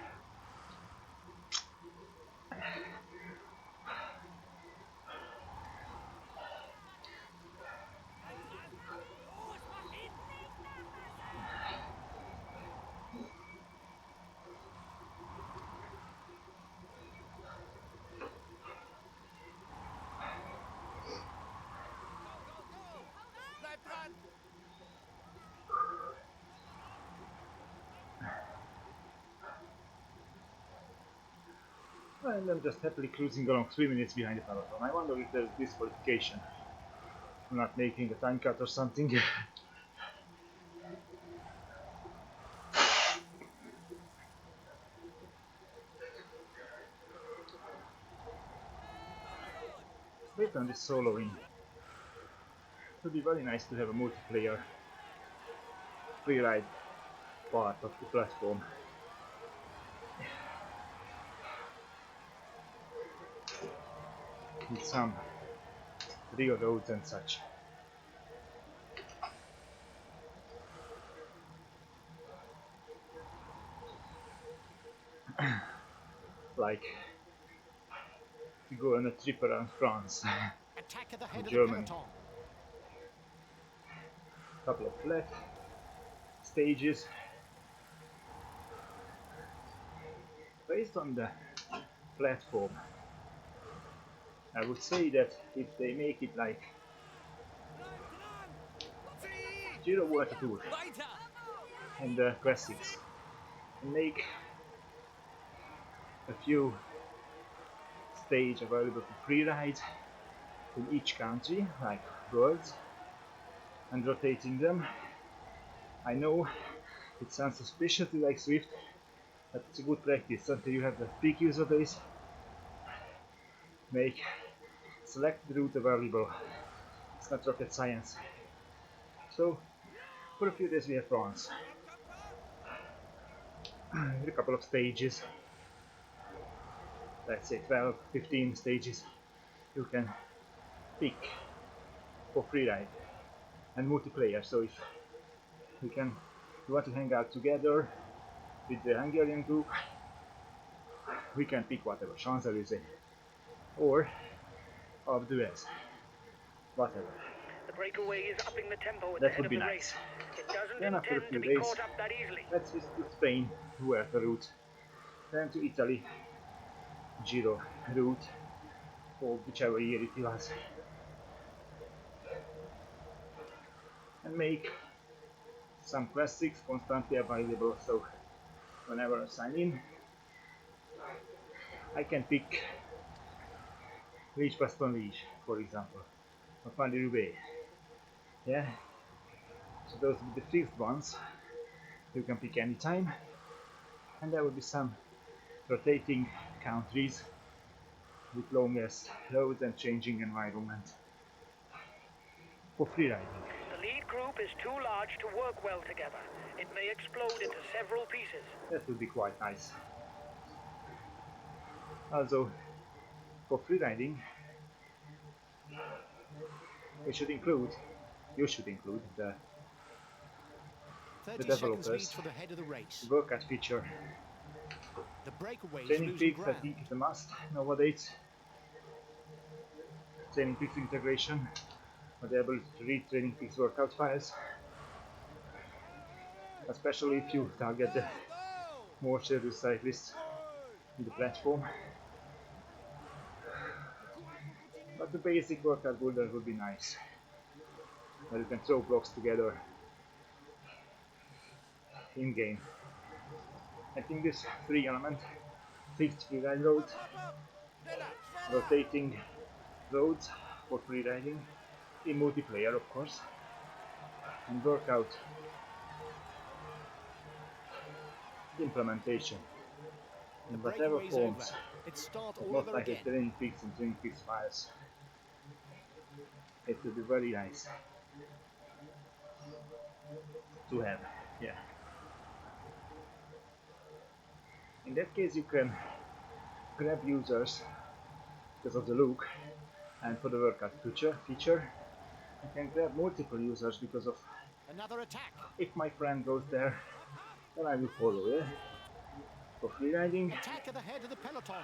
Bleib dran! And I'm just happily cruising along 3 minutes behind the peloton. I wonder if there's disqualification for not making a time cut or something. Veloton is soloing. It would be very nice to have a multiplayer freeride part of the platform. With some real roads and such. Like to go on a trip around France. Attack at the head of the Germany. peloton. Couple of flat stages. Based on the platform, I would say that if they make it like Giro World Tour Weiter! and the classics, and make a few stages available for free ride in each country, like worlds, and rotating them. I know it sounds suspiciously like Swift, but it's a good practice until you have the peak user base. Make selected route available. It's not rocket science. So For a few days we have France. With a couple of stages, let's say 12, 15 stages, you can pick for freeride and multiplayer. So if you want to hang out together with the Hungarian group, we can pick whatever, Champs-Élysées or Alpe d'Huez, whatever. The breakaway is upping the tempo at the That head would of be the nice. race. It doesn't Then after a intend to few be days, caught up that easily. let's visit Spain, Vuelta route, then to Italy, Giro route, or whichever year it was, and make some classics constantly available. So whenever I sign in, I can pick Liège-Bastogne-Liège, for example, or Paris-Roubaix. Yeah, so those will be the fixed ones. You can pick any time, and there will be some rotating countries with longest roads and changing environment for freeriding. The lead group is too large to work well together. It may explode into several pieces. That would be quite nice. Also, for freeriding, you should include the 30 seconds lead developers for the head of the race. workout feature. The breakaways Training losing Peaks, I ground. think, is a must nowadays. Training Peaks integration, or the ability to read Training Peaks workout files, especially if you target the more serious cyclists in the platform. But the basic workout builder would be nice, where you can throw blocks together in game. I think this 3-element fixed freeride road, rotating roads for freeriding in multiplayer, of course, and workout implementation The in whatever breakaway's over. forms, Let's start but all most over likely again. Training Peaks and Training Peaks files. It would be very nice to have, yeah. In that case, you can grab users because of the look, and for the workout feature, you can grab multiple users because of Another attack. if my friend goes there, then I will follow, yeah. For freeriding, Attack at the head of the peloton.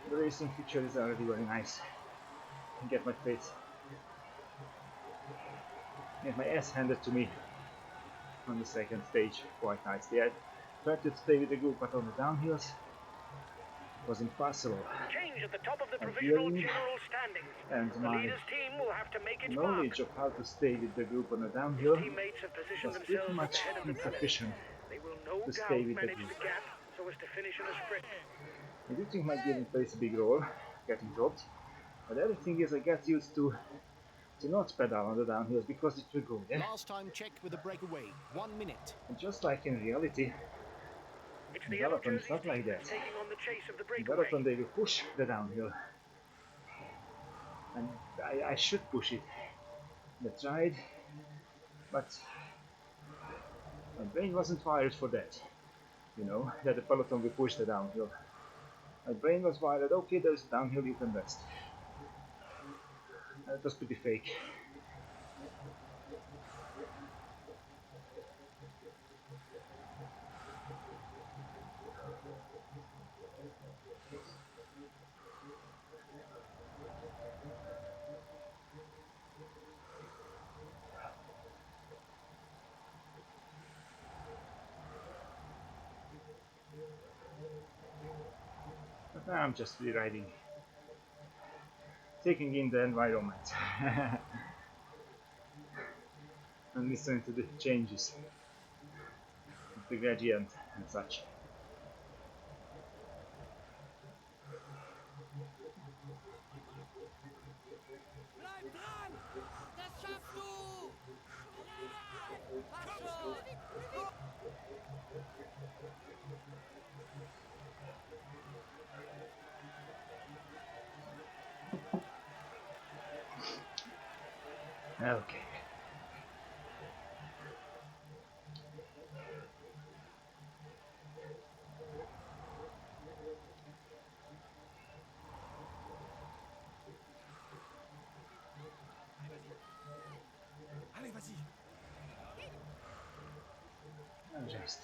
the racing feature is already very nice. Get my face, get my ass handed to me on the second stage quite nicely. I tried to stay with the group, but on the downhills it was impossible. Change at the top of the My provisional hearing general standings. and The my leaders team will have to make its mark. knowledge of how to stay with the group on the His downhill teammates have positioned was pretty themselves at much the head of the field. insufficient They will no to stay doubt with the manage group. the gap so as to finish in a sprint. I do think my gearing plays a big role, getting dropped, but the other thing is I get used to not pedal on the downhills because it will go, yeah? Last time check with the breakaway. 1 minute. And just like in reality, It's in the yellow Veloton it's jerseys not like team that. that's taking on the chase of the In breakaway. Veloton they will push the downhill, and I should push it. I tried, but my brain wasn't wired for that, you know, that the peloton will push the downhill. My brain was wired, okay, there's downhill, you can rest. And it was pretty fake. But now I'm just freeriding, taking in the environment and listening to the changes, the gradient and such. Bleib dran! Das schaffst du! Mach schon! Okay. rest.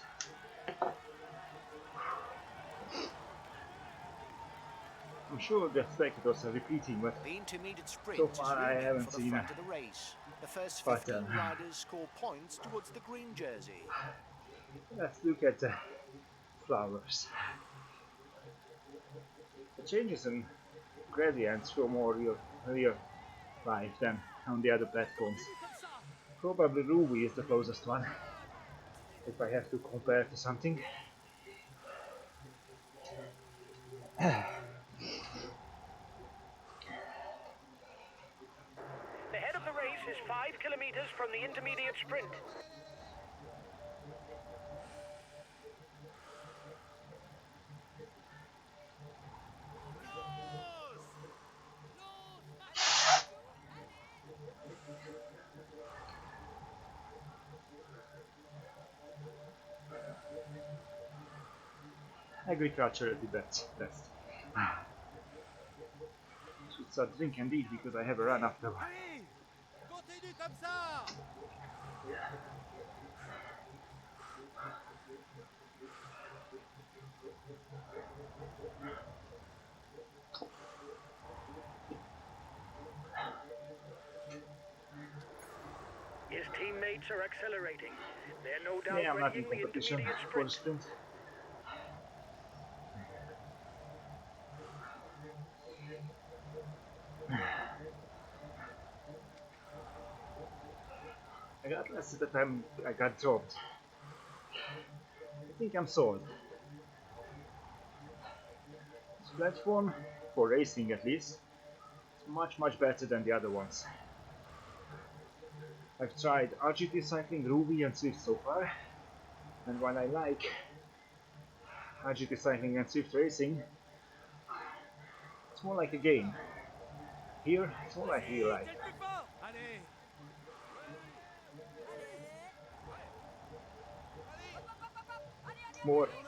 I'm sure the spectators are repeating, but The intermediate sprint so is far I looming haven't for the seen front of the race. The first but 15 riders score points towards the green jersey. let's look at the flowers. The changes in gradients show more real life than on the other platforms. Probably Ruby is the closest one, if I have to compare to something. The head of the race is 5 kilometers from the intermediate sprint. Agriculture at the best. Should start drink indeed because I have a run after one. Allez, continue comme ça. His teammates are accelerating. They're no doubt Yeah, I'm not in readying the competition intermediate for the sprint. sprint. I got less at the time I got dropped. I think I'm sold. This platform, for racing at least, is much better than the other ones. I've tried RGT cycling, Ruby and Swift so far, and while I like RGT cycling and Swift racing, it's more like a game. Here, it's more like real life. Tiens le plus fort. Allez.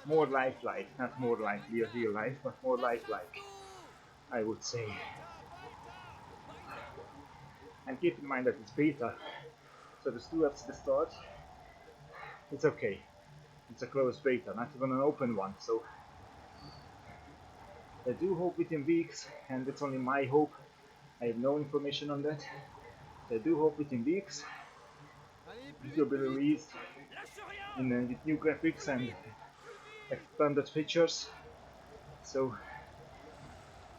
More lifelike, not more like real life, but more lifelike, I would say. And keep in mind that it's beta, so there's 2 laps at the start. It's okay. It's a closed beta, not even an open one, so I do hope within weeks, and it's only my hope, I have no information on that. I do hope within weeks Allez, plus it will vite, be plus vite. released Lâche rien. with new graphics and Plus vite. expanded features, so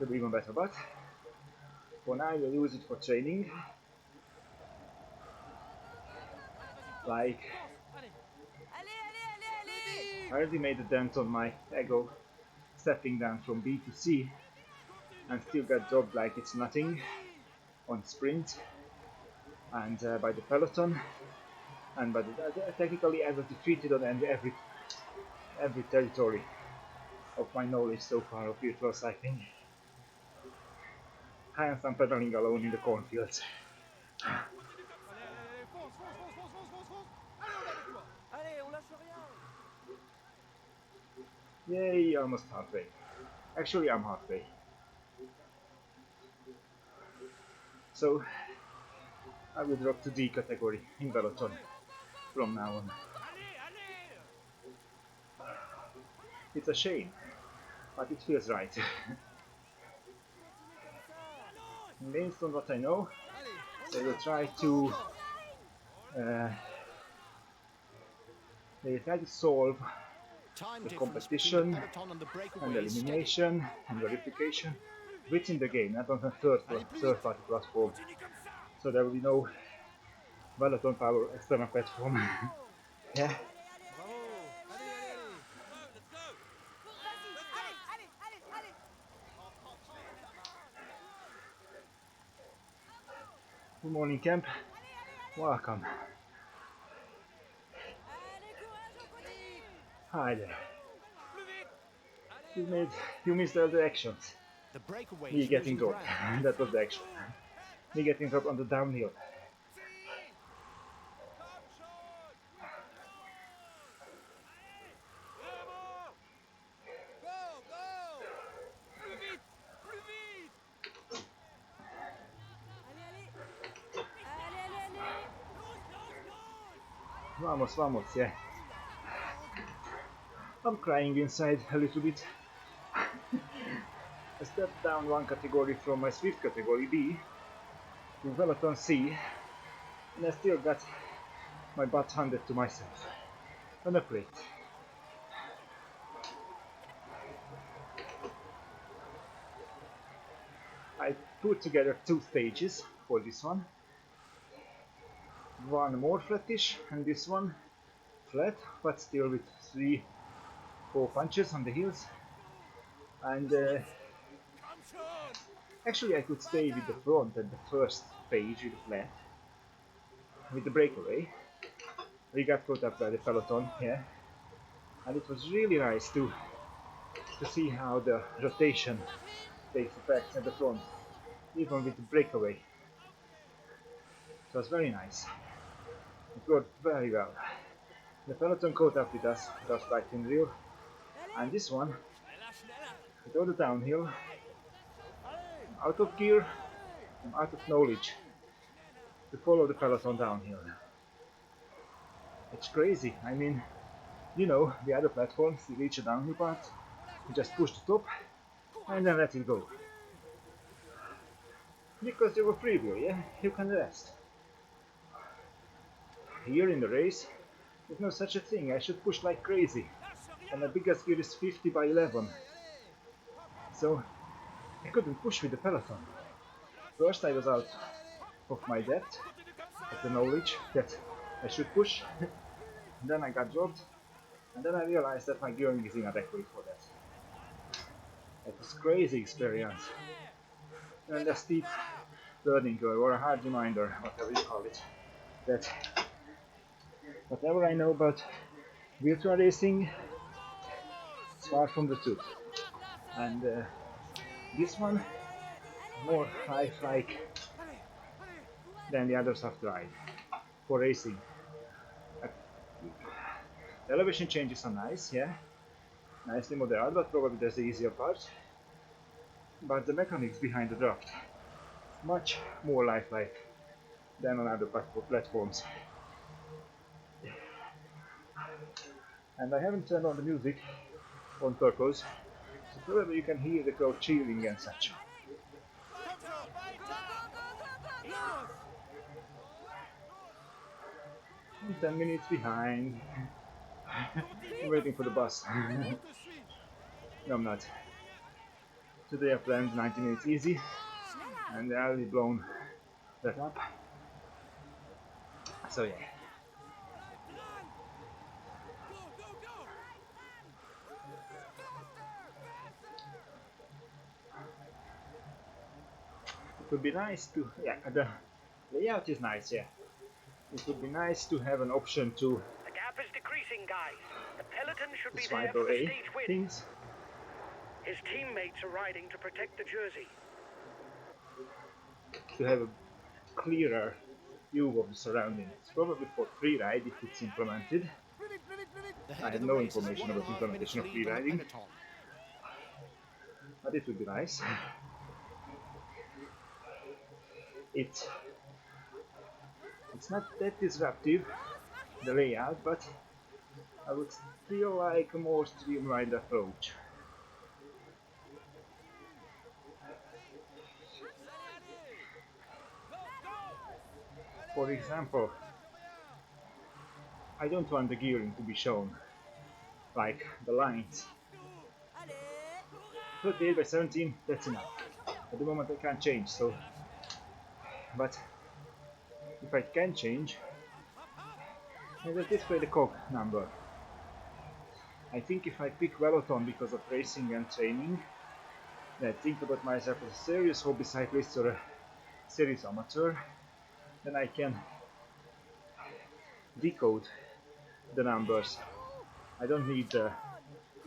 it'll be even better. But for now, we'll use it for training, Allez, vas-y, fonce, like fonce. Allez. I already made a dent on my ego stepping down from B to C and still got dropped like it's nothing on sprint and by the peloton, and by technically I was defeated on every territory of my knowledge so far of virtual cycling. Hence I'm pedaling alone in the cornfields. Continue comme ça. Allez, fonce, fonce, fonce, fonce, fonce, fonce, fonce. Allez, on est avec toi. Allez, on lâche rien. Yay, almost halfway. Actually, I'm halfway. So I will drop to D category in Veloton from now on. Allez, allez. It's a shame, but it feels right. Based on what I know, Allez. they will try to solve Time the difference between competition the peloton and the breakaway and is steady. elimination and verification within the game, not on the third party platform. Continue comme ça. So there will be no Veloton Power external platform. Yeah. Bravo. Allez, allez, allez. Let's go. Good morning, camp. Welcome. Hi there. Plus vite. Allez. You missed all the actions. The breakaway Me is getting losing dropped. ground. That was the action. Me getting dropped on the downhill. Si. Comme chaud. Allez. Bravo. Go, go. Plus vite. Plus vite. Vamos, vamos, yeah. I'm crying inside a little bit. I stepped down one category from my Swift category B to Veloton C, and I still got my butt handed to myself. On a plate. I put together two stages for this one. One more flattish and this one flat, but still with 3-4 punches on the heels. And actually I could stay with the front at the first stage with the flat, with the breakaway. We got caught up by the peloton, yeah. And it was really nice to see how the rotation takes effect at the front, even with the breakaway. It was very nice. It worked very well. The peloton caught up with us just like in real, and this one, with all the downhill, I'm out of gear, I'm out of knowledge to follow the peloton downhill. It's crazy. I mean, you know, the other platforms, you reach a downhill part, you just push the top and then let it go. Because they were preview, yeah, you can rest. Here in the race, there's no such a thing. I should push like crazy, and my biggest gear is 50 by 11, so I couldn't push with the peloton. First I was out of my depth, of the knowledge that I should push, then I got dropped, and then I realized that my gearing is inadequate for that. It was a crazy experience, and a steep learning curve, or a hard reminder, whatever you call it, that whatever I know about virtual racing, it's far from the truth. And this one, more lifelike than the others I've tried for racing. The elevation changes are nice, yeah, nicely modeled, but probably there's the easier part. But the mechanics behind the draft, much more lifelike than on other platforms. And I haven't turned on the music on purpose, so probably you can hear the crowd cheering and such. I'm 10 minutes behind. I'm waiting for the bus. No, I'm not. Today I planned 90 minutes easy, and I already blown that up. So yeah. It would be nice to, yeah, the layout is nice, yeah. It would be nice to have an option to The gap is decreasing, guys. The peloton should be there swipe for the away stage win. things. His teammates are riding to protect the jersey. To have a clearer view of the surroundings. Probably for freeride if it's implemented. The I head of have the no race has information about 1.5 minutes implementation of lead on the freeriding, peloton. but it would be nice. It's not that disruptive, the layout, but I would still like a more streamlined approach. For example, I don't want the gearing to be shown, like the lines. 38 by 17, that's enough. At the moment I can't change, so... But if I can change, I will display the cog number. I think if I pick Veloton because of racing and training, and I think about myself as a serious hobby cyclist or a serious amateur, then I can decode the numbers. I don't need the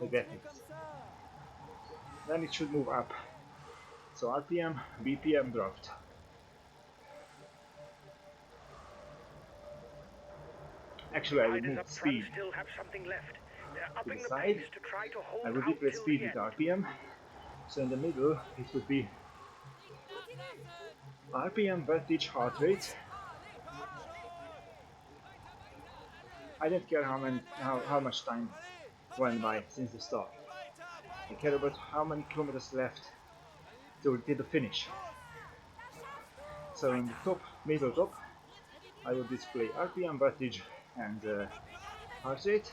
graphics. Then it should move up. So RPM, BPM dropped. Actually I Riders removed up front speed still have something left. They're to upping the the side. pace to try to hold I would out replace till the speed with end. RPM. So in the middle it would be RPM, wattage, heart rate. I don't care how much time went by since the start. I care about how many kilometers left till the finish. So in the top, middle top, I will display RPM, wattage and heart rate,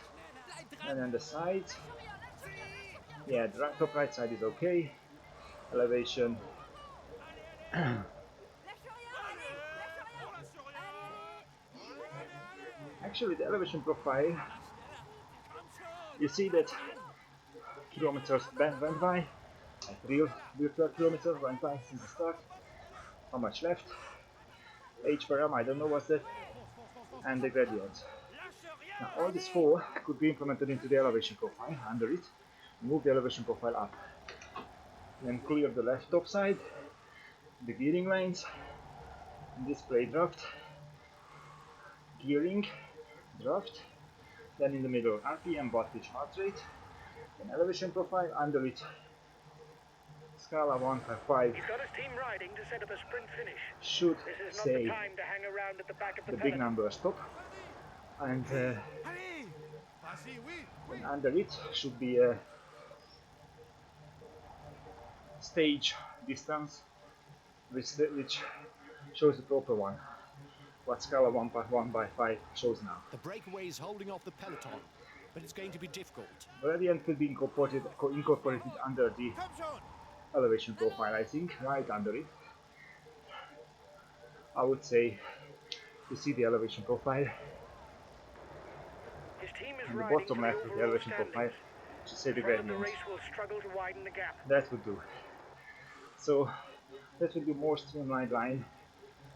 and on the sides, yeah, the top right side is okay, elevation. Actually, the elevation profile, you see that kilometers went by, like real virtual kilometers went by since the start. How much left? H per m, I don't know what's that, and the gradient. Now all these four could be implemented into the elevation profile under it. Move the elevation profile up. Then clear the left top side, the gearing lines, display draft, gearing, draft, then in the middle RPM, wattage, heart rate, then elevation profile, under it Scala 1 by 5 He's got his team riding to set up a sprint finish. should This is not the say time to hang around at the back of the the big peloton. number stop, and Allez! Vas-y, oui, oui. then under it should be a stage distance which shows the proper one, what Scala 1 by 5 shows now. The breakaway is holding off the peloton, but it's going to be difficult. Gradient could be incorporated under the Come, John! elevation profile, I think, right under it. I would say you see the elevation profile His team is on the riding bottom for the left with the overall elevation profile standings. to say the Front of the gradient. race will struggle to widen the gap. That would do. So that would be more streamlined line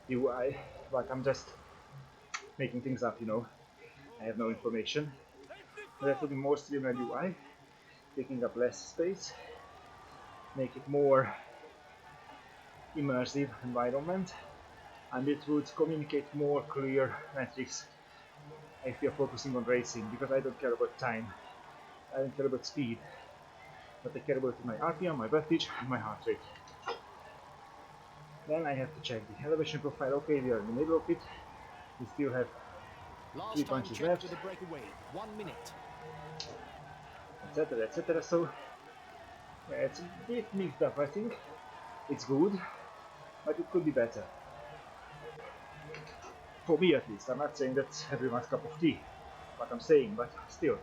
UI, but I'm just making things up, you know. I have no information. That would be more streamlined UI, taking up less space, make it more immersive environment, and it would communicate more clear metrics if you're focusing on racing, because I don't care about time, I don't care about speed, but I care about my RPM, my wattage, and my heart rate. Then I have to check the elevation profile. Okay, we are in the middle of it. We still have Last 3 time punches checked left, for the breakaway, 1 minute. etc, etc. So yeah, it's a bit mixed up, I think. It's good, but it could be better. For me at least. I'm not saying that's everyone's cup of tea, what I'm saying, but still.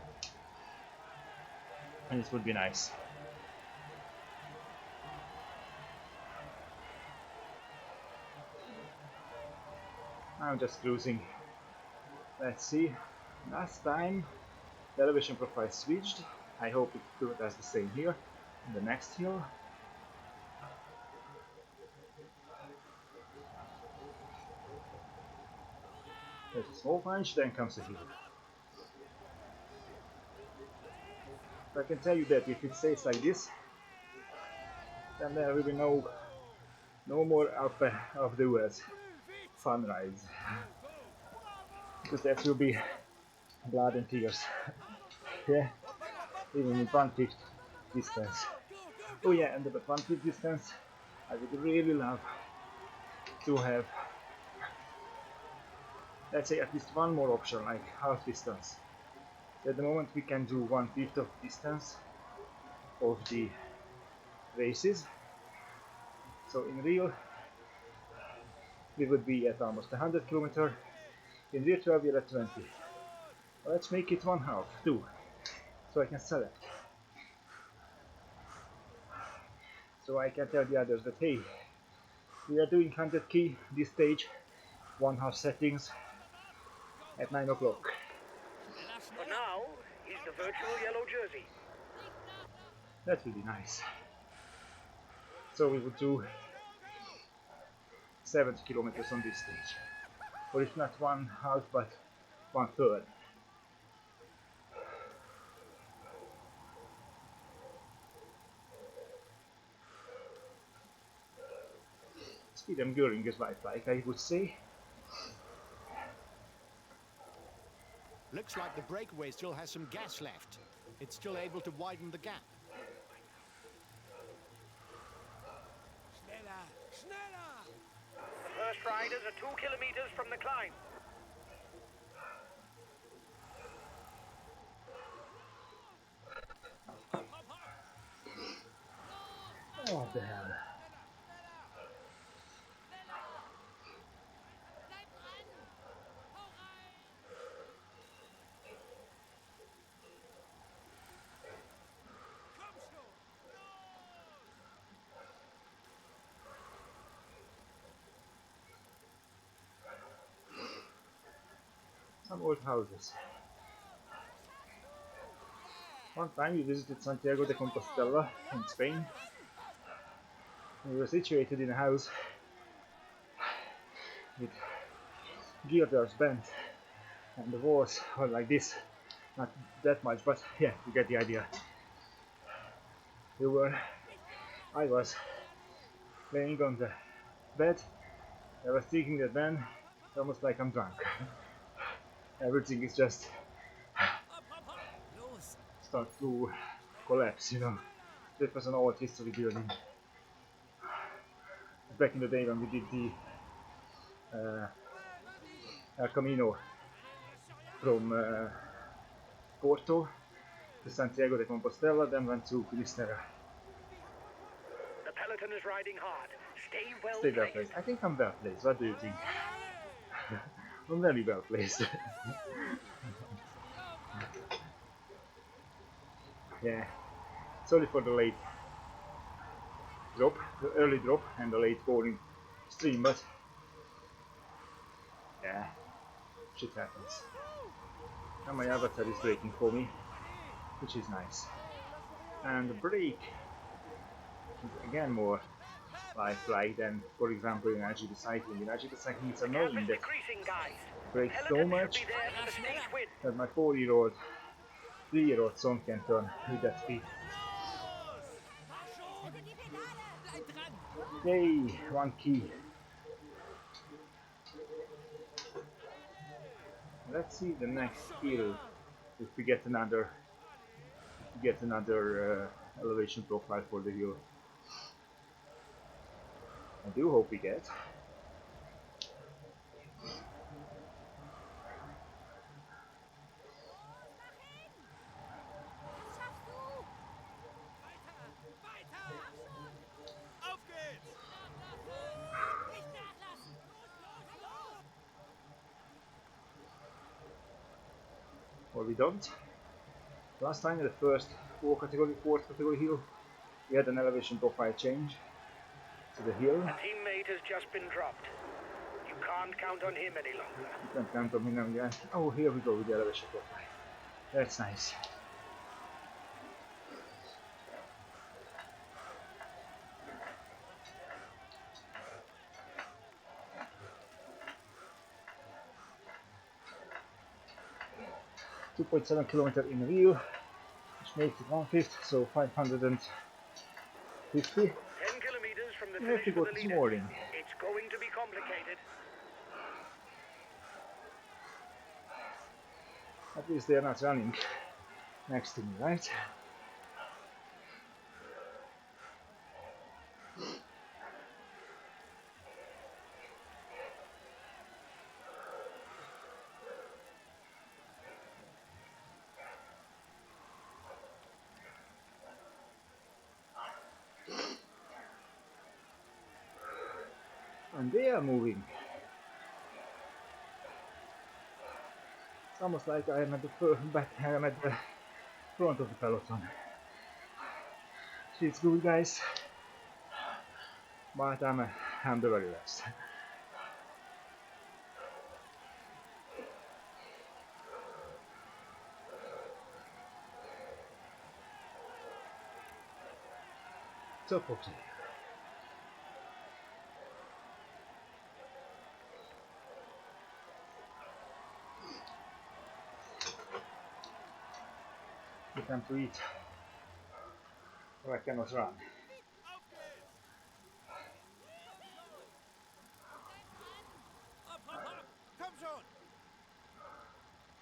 And it would be nice. I'm just cruising. Let's see. Last time the elevation profile switched. I hope it does the same here in the next hill. There's a small punch, then comes a hill. I can tell you that if it stays like this, then there will be no more up the woods fun rides, because that will be blood and tears. Yeah, even in 1/5 distance. Oh yeah, and at 1/5 distance, I would really love to have, let's say, at least one more option, like half distance. At the moment we can do 1/5 of distance of the races. So in real, we would be at almost 100 km. In virtual, we are at 20. Let's make it 1/2 too, so I can select. So I can tell the others that hey, we are doing 100 key this stage, 1/2 settings at 9 o'clock. For now, he's the virtual yellow jersey. That will be nice. So we would do 70 kilometers on this stage, or if not 1/2, but 1/3. Speed and gearing is right, like I would say. Looks like the breakaway still has some gas left. It's still able to widen the gap. Schneller! Schneller! The first riders are 2 kilometers from the climb. the hell? Bleib dran! Hau rein! Komm schon! Los! Some old houses. One time we visited Santiago de Compostela in Spain. We were situated in a house with guilders bent, and the walls are like this. Not that much, but yeah, you get the idea. I was laying on the bed. I was thinking that then, almost like I'm drunk. Everything is just Hopp, hopp, hopp! Los! start to collapse, you know. That was an old history building. Back in the day when we did the El Camino from Porto to Santiago de Compostela, then went to Finisterre. The peloton is riding hard. Stay well Stay well placed. placed. I think I'm well placed. What do you think? I'm very well placed. Yeah. Sorry for the late drop, the early drop and the late boring stream, but yeah, shit happens. And my avatar is braking for me, which is nice. And the brake is again more lifelike than, for example, in agile cycling. In agile cycling, it's The gap annoying is that decreasing, guys. it brakes so Peloton should much be there for the steep win. that my 4-year-old, 3-year-old son can turn with that speed. Los! Mach schon! Bitte die Pedale! Bleib dran! Yay, one key. Let's see the next hill if we get another elevation profile for the hill. I do hope we get. Das schaffst du! Weiter! Weiter! Mach schon! Auf geht's! Nicht nachlassen! Los, los, los! Or we don't. Last time in the first fourth category hill, we had an elevation profile change to the hill. A teammate has just been dropped. You can't count on him any longer. You can count on me now again. Oh, here we go with the elevation profile. That's nice. .7 kilometer in real, which makes it 1/5, so 550. 10 kilometers from the We have finish to go for to the leader. Smalling. It's going to be complicated. At least they are not running next to me, right? And they are moving. It's almost like I am at the front of the peloton. Feels good, guys, but I'm the very last. Top of the hill. Good time to eat, or I cannot run. Auf geht's! Hopp, hopp, hopp! Komm schon!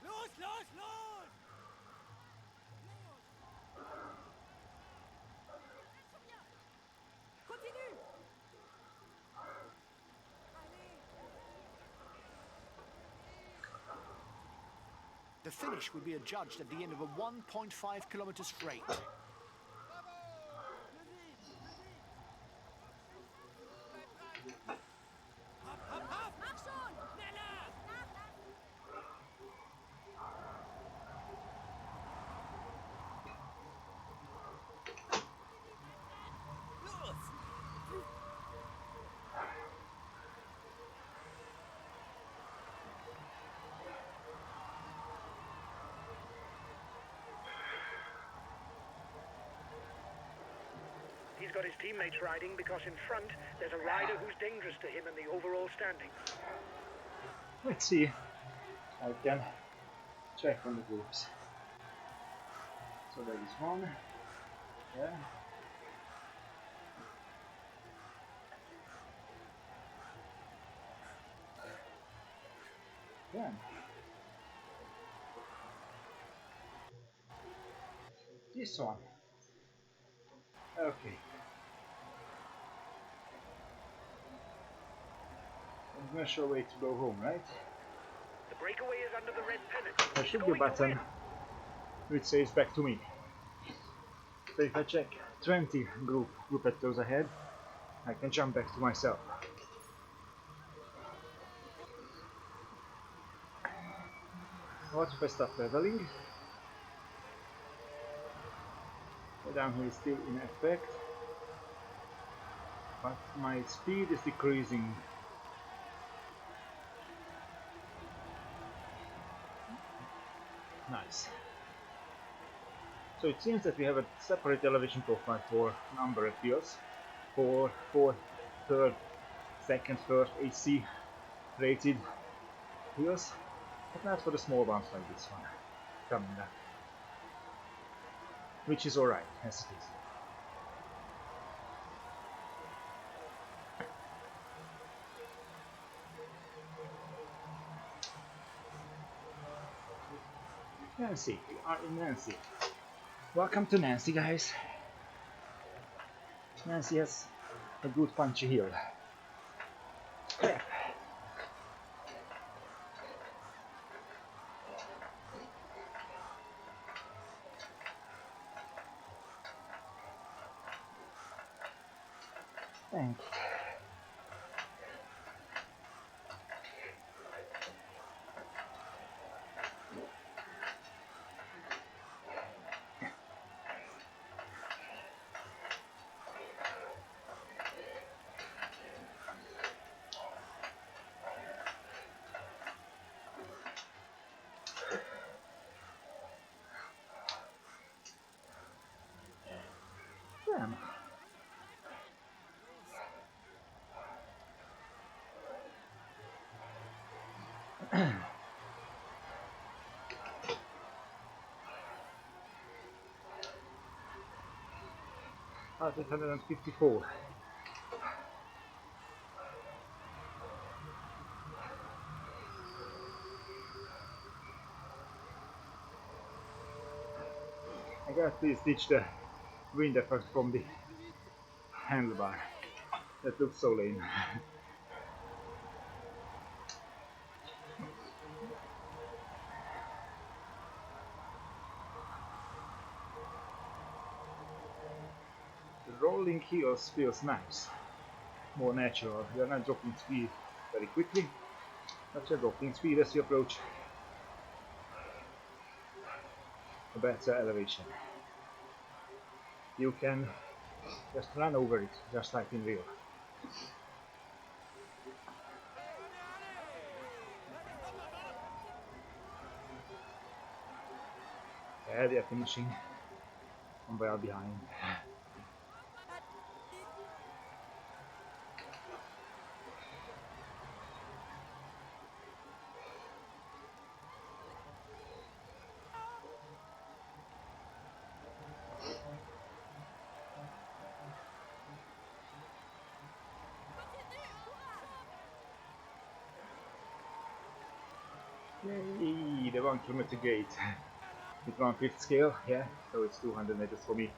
Los, los, los! Continue! Allez! The finish will be adjudged at the end of a 1.5 kilometer straight. got his teammates riding because in front there's a rider who's dangerous to him in the overall standings. Let's see. I can check on the groups. So there is one. Yeah. Then this one. Okay. I'm not sure way to go home, right? The breakaway is under the red pennant. There He's should be a going to button win. which says back to me. So if I check 20 groupetos ahead, I can jump back to myself. What if I stop leveling? The downhill is still in effect, but my speed is decreasing. Nice. So it seems that we have a separate elevation profile for number of wheels, for fourth, third, second, first AC rated wheels, but not for the small ones like this one coming up, which is alright as it is. Nancy, we are in Nancy. Welcome to Nancy, guys. Nancy has a good punchy heel. Thank you. Damn. Out of 154. I gotta please ditch the wind effect from the handlebar. That looks so lame. The rolling heels feels nice, more natural. You're not dropping speed very quickly, but you're dropping speed as you approach a better elevation. You can just run over it, just like in real. Yeah, they are finishing from well behind. Yay, the 1 kilometer gate. With 1/5 scale, yeah, so it's 200 meters for me.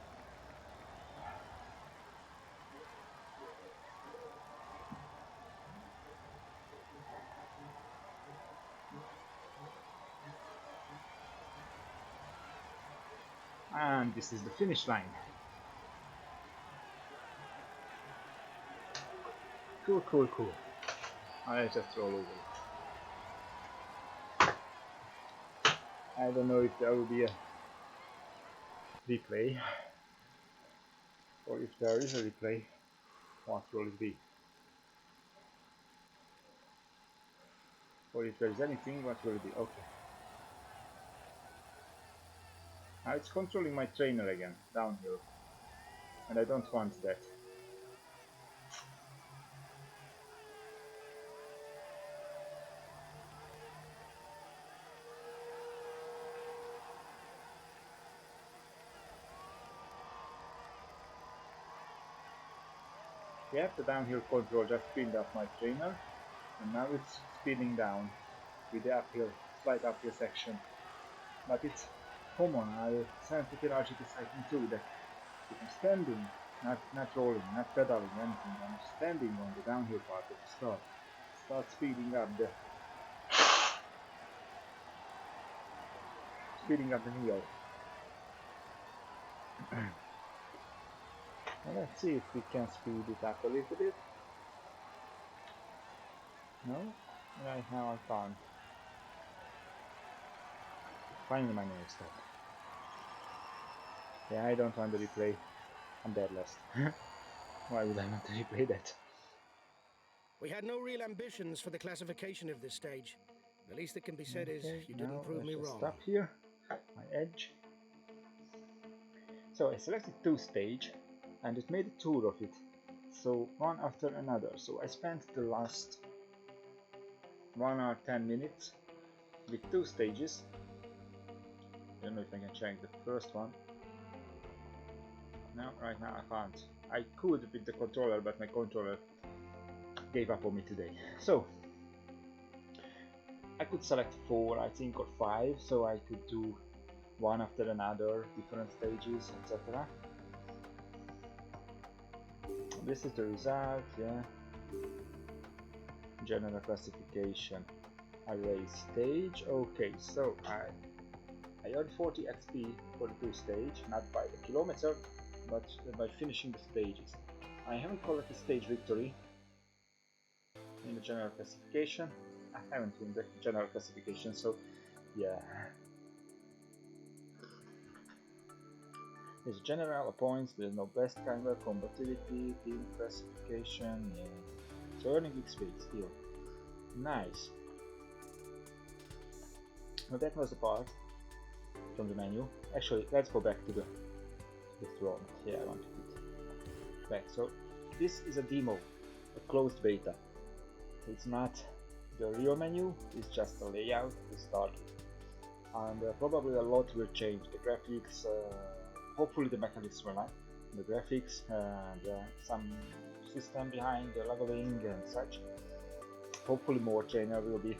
And this is the finish line. Cool, cool, cool. I'll just roll over. I don't know if there will be a replay, or if there is a replay, what will it be? Or if there is anything, what will it be? Okay. Now it's controlling my trainer again, downhill. and I don't want that. We have the downhill control just speeded up my trainer, and now it's speeding down with the uphill, slight uphill section. But it's common, I sense it in RGT cycling too, that if I'm standing, not rolling, not pedaling, anything, I'm standing on the downhill part of the start speeding up the hill. And let's see if we can speed it up a little bit. No? Right now I can't. Finally my name stopped. Yeah, I don't want to replay. I'm dead last. Why would I want to replay that? We had no real ambitions for the classification of this stage. The least that can be said is you didn't prove me wrong. Stop here. My edge. So I selected 2 stage and it made a tour of it. So one after another. So I spent the last 1 hour 10 minutes with 2 stages. I don't know if I can check the first one. No, right now I can't. I could with the controller, but my controller gave up on me today. So I could select 4, I think, or 5, so I could do one after another, different stages, etc. This is the result, yeah. General classification. Array stage. Okay, so I earned 40 XP for the 2 stage, not by the kilometer, but by finishing the stages. I haven't collected stage victory in the general classification. I haven't in the general classification, so yeah. There's general points, there's no best climber, combativity, team classification, yeah. So earning XP still. Nice. Well, that was the part from the menu. Actually, let's go back to the front. Yeah, I want to put back. So this is a demo, a closed beta. It's not the real menu, it's just a layout to start with. And probably a lot will change. The graphics, hopefully the mechanics will not. The graphics and some system behind the leveling and such. Hopefully more trainer will be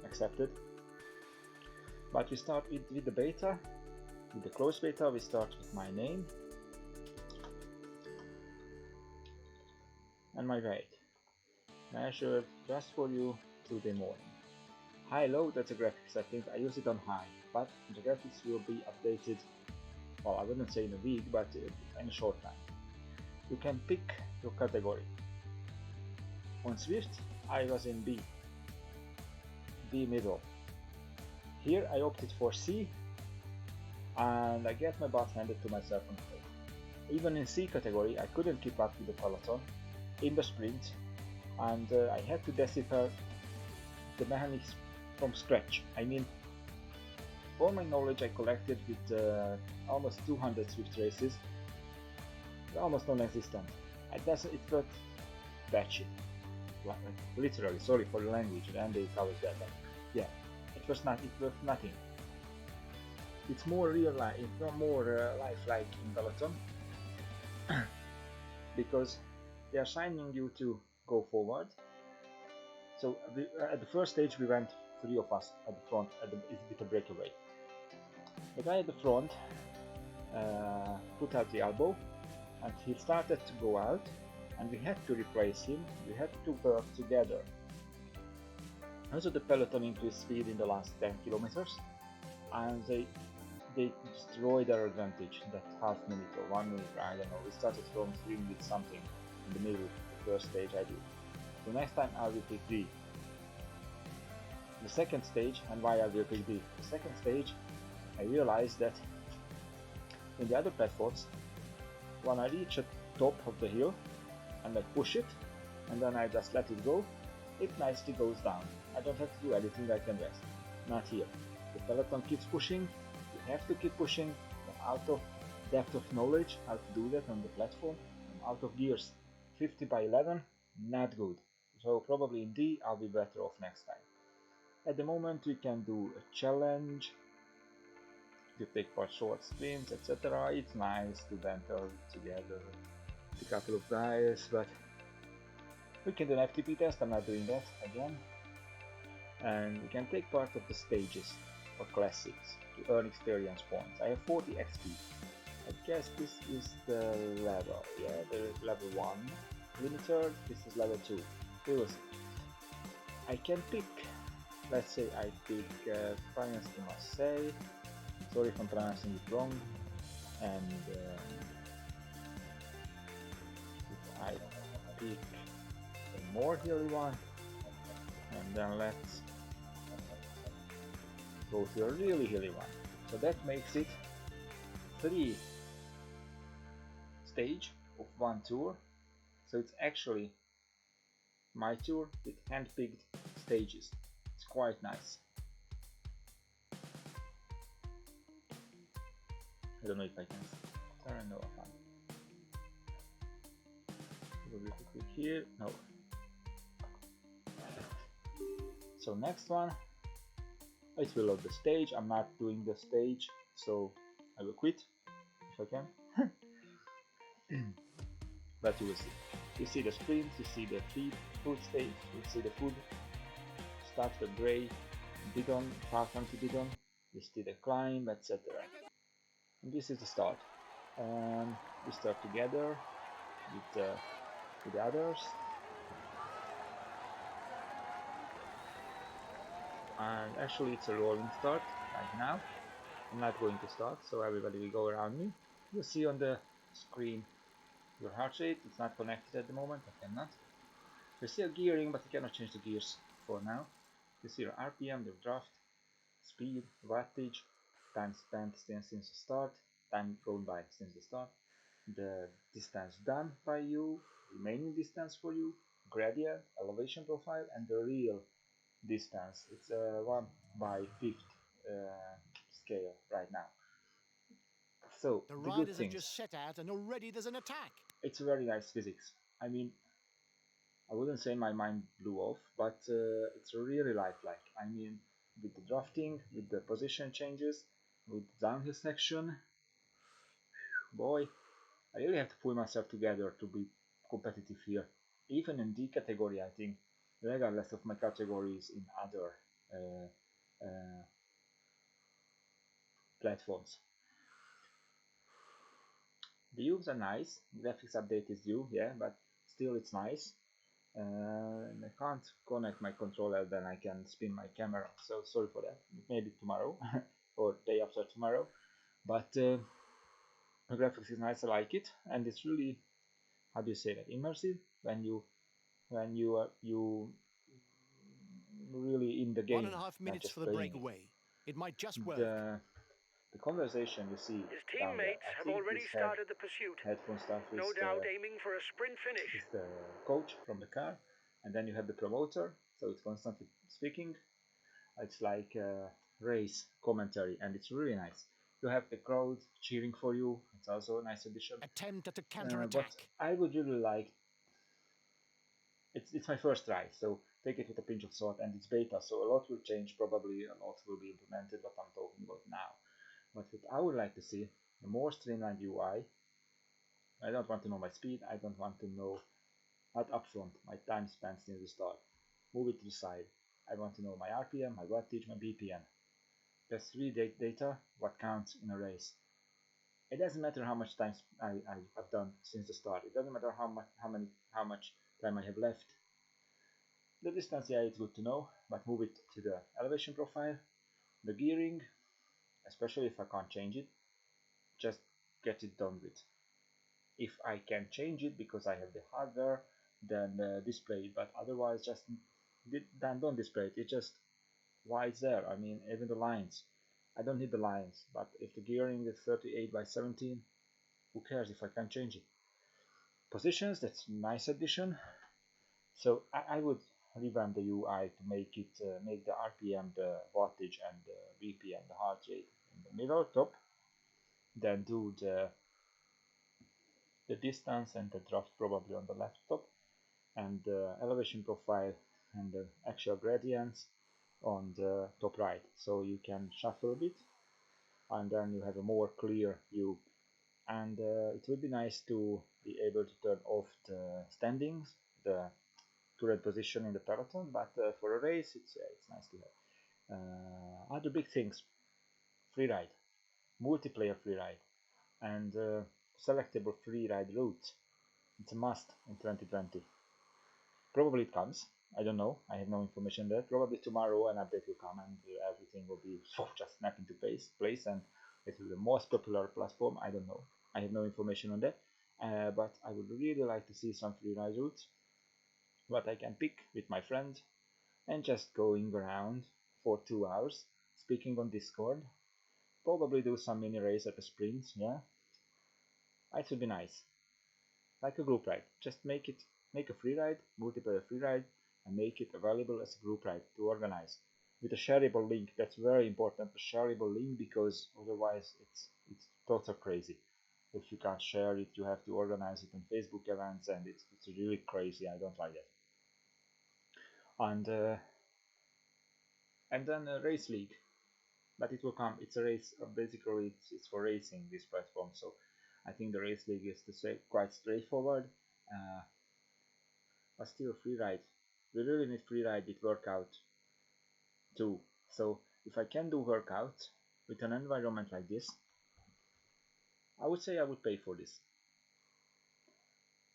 accepted. But we start with the beta. With the closed beta, we start with my name and my weight. Measured just for you today morning. High-low, that's a graphic setting. I use it on high, but the graphics will be updated, well, I wouldn't say in a week, but in a short time. You can pick your category. On Swift, I was in B middle. Here I opted for C, and I get my butt handed to myself on the plate. Even in C category, I couldn't keep up with the peloton in the sprint, and I had to decipher the mechanics from scratch. I mean, all my knowledge I collected with almost 200 Swift races, almost non-existent. It got patchy. Literally, sorry for the language, and they covers that. But yeah, it was nothing. It's more real life, it's not more lifelike in Veloton, because they are signing you to go forward. So at the first stage we went 3 of us at the front with a breakaway. The guy at the front put out the elbow and he started to go out, and we had to replace him. We had to work together. Also the peloton increased speed in the last 10 kilometers, and they destroyed their advantage that half minute or 1 minute, I don't know. We started from 3 minutes something in the middle, the first stage I did. So next time I will pick D. The second stage, and why I will pick D? The second stage, I realized that in the other platforms, when I reach the top of the hill and I push it, and then I just let it go, it nicely goes down. I don't have to do anything, I can rest. Not here. The peloton keeps pushing, you have to keep pushing, and out of depth of knowledge how to do that on the platform. I'm out of gears. 50 by 11, not good. So probably in D I'll be better off next time. At the moment we can do a challenge, you take part short sprints, etc. It's nice to banter together, a couple of guys, but we can do an FTP test. I'm not doing that again. And we can take part of the stages or classics to earn experience points. I have 40 XP. I guess this is the level. Yeah, there is level 1 limiter. This is level 2. We will see. I can pick, let's say I pick France de Marseille. Sorry if I'm pronouncing it wrong. And if I pick a more hilly one, and then let's go to a really hilly one. So that makes it 3 stage of 1 tour. So it's actually my tour with hand-picked stages. It's quite nice. I don't know if I can turn. No, I can't. We'll click here. No. So next one, it will load the stage. I'm not doing the stage, so I will quit if I can. But you will see. You see the sprints, you see the food stage, you see the food start the gray, bidon, path onto bidon, you see the climb, etc. And this is the start. We start together with the others. And actually it's a rolling start right now. I'm not going to start, so everybody will go around me. You'll see on the screen your heart rate. It's not connected at the moment, I cannot. You see a gearing, but you cannot change the gears for now. You see your RPM, your draft, speed, wattage, time spent since the start, time gone by since the start, the distance done by you, remaining distance for you, gradient, elevation profile, and the real distance. It's a 1 by 5th scale right now. So The the good riders have things. just set out and already there's an attack. It's a very nice physics. I mean, I wouldn't say my mind blew off, but it's really lifelike. I mean, with the drafting, with the position changes, with the downhill section, boy, I really have to pull myself together to be competitive here. Even in D category, I think, regardless of my categories in other platforms. The views are nice, graphics update is due, yeah, but still it's nice. I can't connect my controller, then I can spin my camera, so sorry for that. Maybe tomorrow or day after tomorrow. But the graphics is nice, I like it, and it's really, how do you say that, immersive when you really in the game. 1.5 minutes for the breakaway. It might just work. The conversation you see His down there, teammates have already started the pursuit. headphone stuff is No doubt aiming for a sprint finish. is the coach from the car, and then you have the promoter, so it's constantly speaking. It's like a race commentary, and it's really nice. You have the crowd cheering for you. It's also a nice addition. Attempt at a counter-attack. But I would really like. It's my first try, so take it with a pinch of salt, and it's beta, so a lot will change. Probably a lot will be implemented. What I'm talking about now. But what I would like to see, a more streamlined UI. I don't want to know my speed, I don't want to know, not upfront, my time spent since the start. Move it to the side. I want to know my RPM, my wattage, my BPM. That's really data, what counts in a race. It doesn't matter how much time I've done since the start. It doesn't matter how much time I have left. The distance, yeah, it's good to know, but move it to the elevation profile, the gearing, especially if I can't change it, just get it done with. If I can change it because I have the hardware, then display it, but otherwise just don't display it. It's just why it's there. I mean, even the lines, I don't need the lines, but if the gearing is 38 by 17, who cares if I can change it? Positions, that's a nice addition. So I would revamp the UI to make it make the RPM, the wattage, and the BPM, the heart rate in the middle top. Then do the the distance and the draft probably on the laptop, and the elevation profile and the actual gradients on the top right. So you can shuffle a bit, and then you have a more clear view. And it would be nice to be able to turn off the standings, the current position in the peloton, but for a race it's nice to have. Other big things: free ride, multiplayer free ride, and selectable free ride routes. It's a must in 2020. Probably it comes. I don't know. I have no information there. Probably tomorrow an update will come and everything will be just snap into place, and it will be the most popular platform. I don't know. I have no information on that. But I would really like to see some free ride routes, what I can pick with my friend and just going around for 2 hours, speaking on Discord. Probably do some mini race at a sprint. Yeah, it would be nice. Like a group ride. Just make a free ride, multiplayer free ride, and make it available as a group ride to organize with a shareable link. That's very important, a shareable link, because otherwise it's total crazy. If you can't share it, you have to organize it on Facebook events, and it's really crazy. I don't like that. And then a race league, but it will come. It's a race. Basically, it's for racing, this platform. So I think the race league is to say quite straightforward. But still, free ride. We really need free ride with workout too. So if I can do workout with an environment like this, I would say I would pay for this.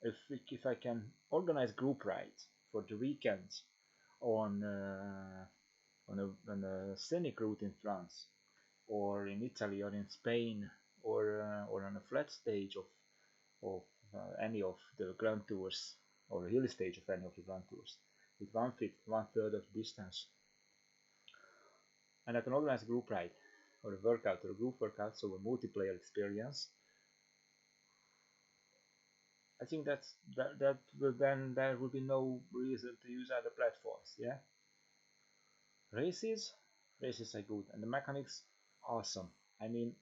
If I can organize group rides for the weekend on a scenic route in France, or in Italy, or in Spain, or on a flat stage of any of the Grand Tours, or a hilly stage of any of the Grand Tours, with 1/5, 1/3 of the distance, and I can organize a group ride, or a workout, or a group workout, so a multiplayer experience. I think that will then there will be no reason to use other platforms. Yeah, races are good, and the mechanics awesome. I mean,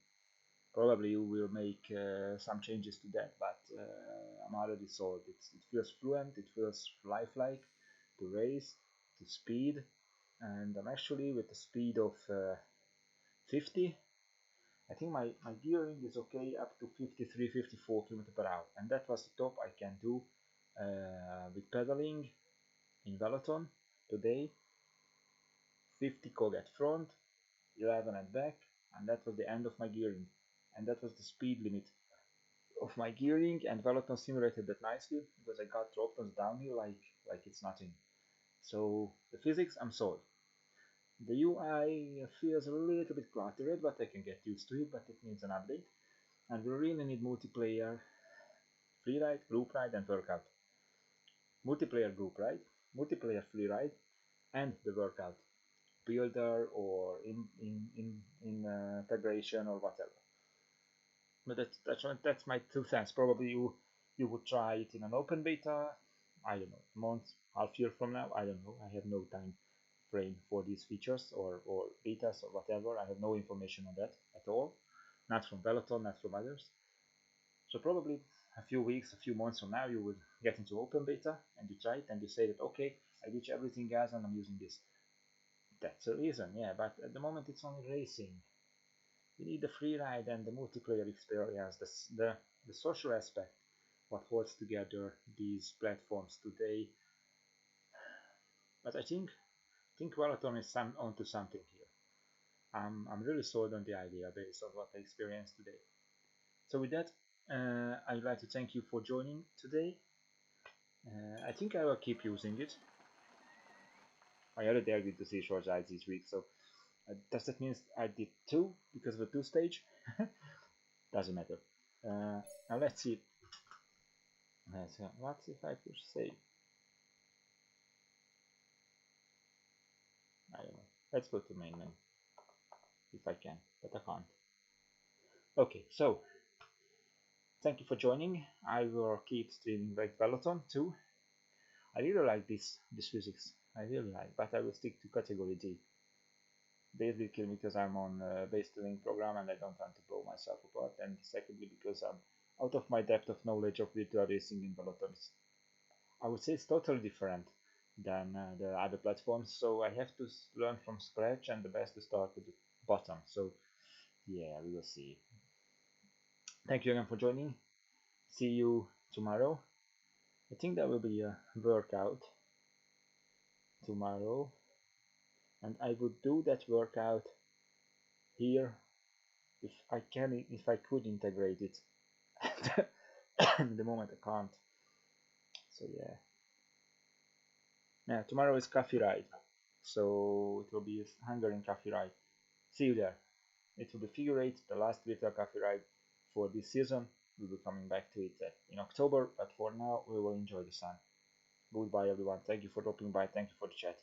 probably you will make some changes to that, but I'm already sold. It feels fluent, it feels lifelike to race, to speed, and I'm actually with the speed of 50. I think my gearing is okay up to 53, 54 km per hour, and that was the top I can do with pedaling in Veloton today. 50 cog at front, 11 at back, and that was the end of my gearing, and that was the speed limit of my gearing, and Veloton simulated that nicely because I got dropped on downhill like it's nothing. So the physics, I'm sold. The UI feels a little bit cluttered, but I can get used to it, but it needs an update. And we really need multiplayer free ride, group ride, and workout. Multiplayer group ride, multiplayer free ride, and the workout builder or in integration or whatever. But that's my 2 cents. Probably you would try it in an open beta. I don't know, a month, half year from now. I don't know. I have no time frame for these features or betas or whatever. I have no information on that at all. Not from Veloton, not from others. So probably a few weeks, a few months from now, you will get into open beta and you try it and you say that okay, I ditch everything else and I'm using this. That's the reason, yeah. But at the moment it's only racing. We need the free ride and the multiplayer experience, the social aspect, what holds together these platforms today. But I think Veloton is onto something here. I'm really sold on the idea based on what I experienced today. So with that, I would like to thank you for joining today. I think I will keep using it. I already agreed to see short rides each week, so does that mean I did 2 because of the 2 stage? Doesn't matter. Now let's see. What if I push save? I don't know. Let's go to main menu if I can, but I can't. Okay, so thank you for joining. I will keep streaming like Veloton too. I really like this physics. I really like, but I will stick to category D. Basically because I'm on a base tuning program and I don't want to blow myself apart, and secondly because out of my depth of knowledge of virtual racing in Veloton. I would say it's totally different than the other platforms, so I have to learn from scratch, and the best to start with the bottom. So yeah, we will see. Thank you again for joining. See you tomorrow. I think there will be a workout tomorrow, and I would do that workout here if I could integrate it. At the moment I can't. So yeah. Yeah, tomorrow is coffee ride. So it will be a Hungarian coffee ride. See you there. It will be figure eight, the last virtual coffee ride for this season. We'll be coming back to it in October, but for now we will enjoy the sun. Goodbye everyone. Thank you for dropping by. Thank you for the chat.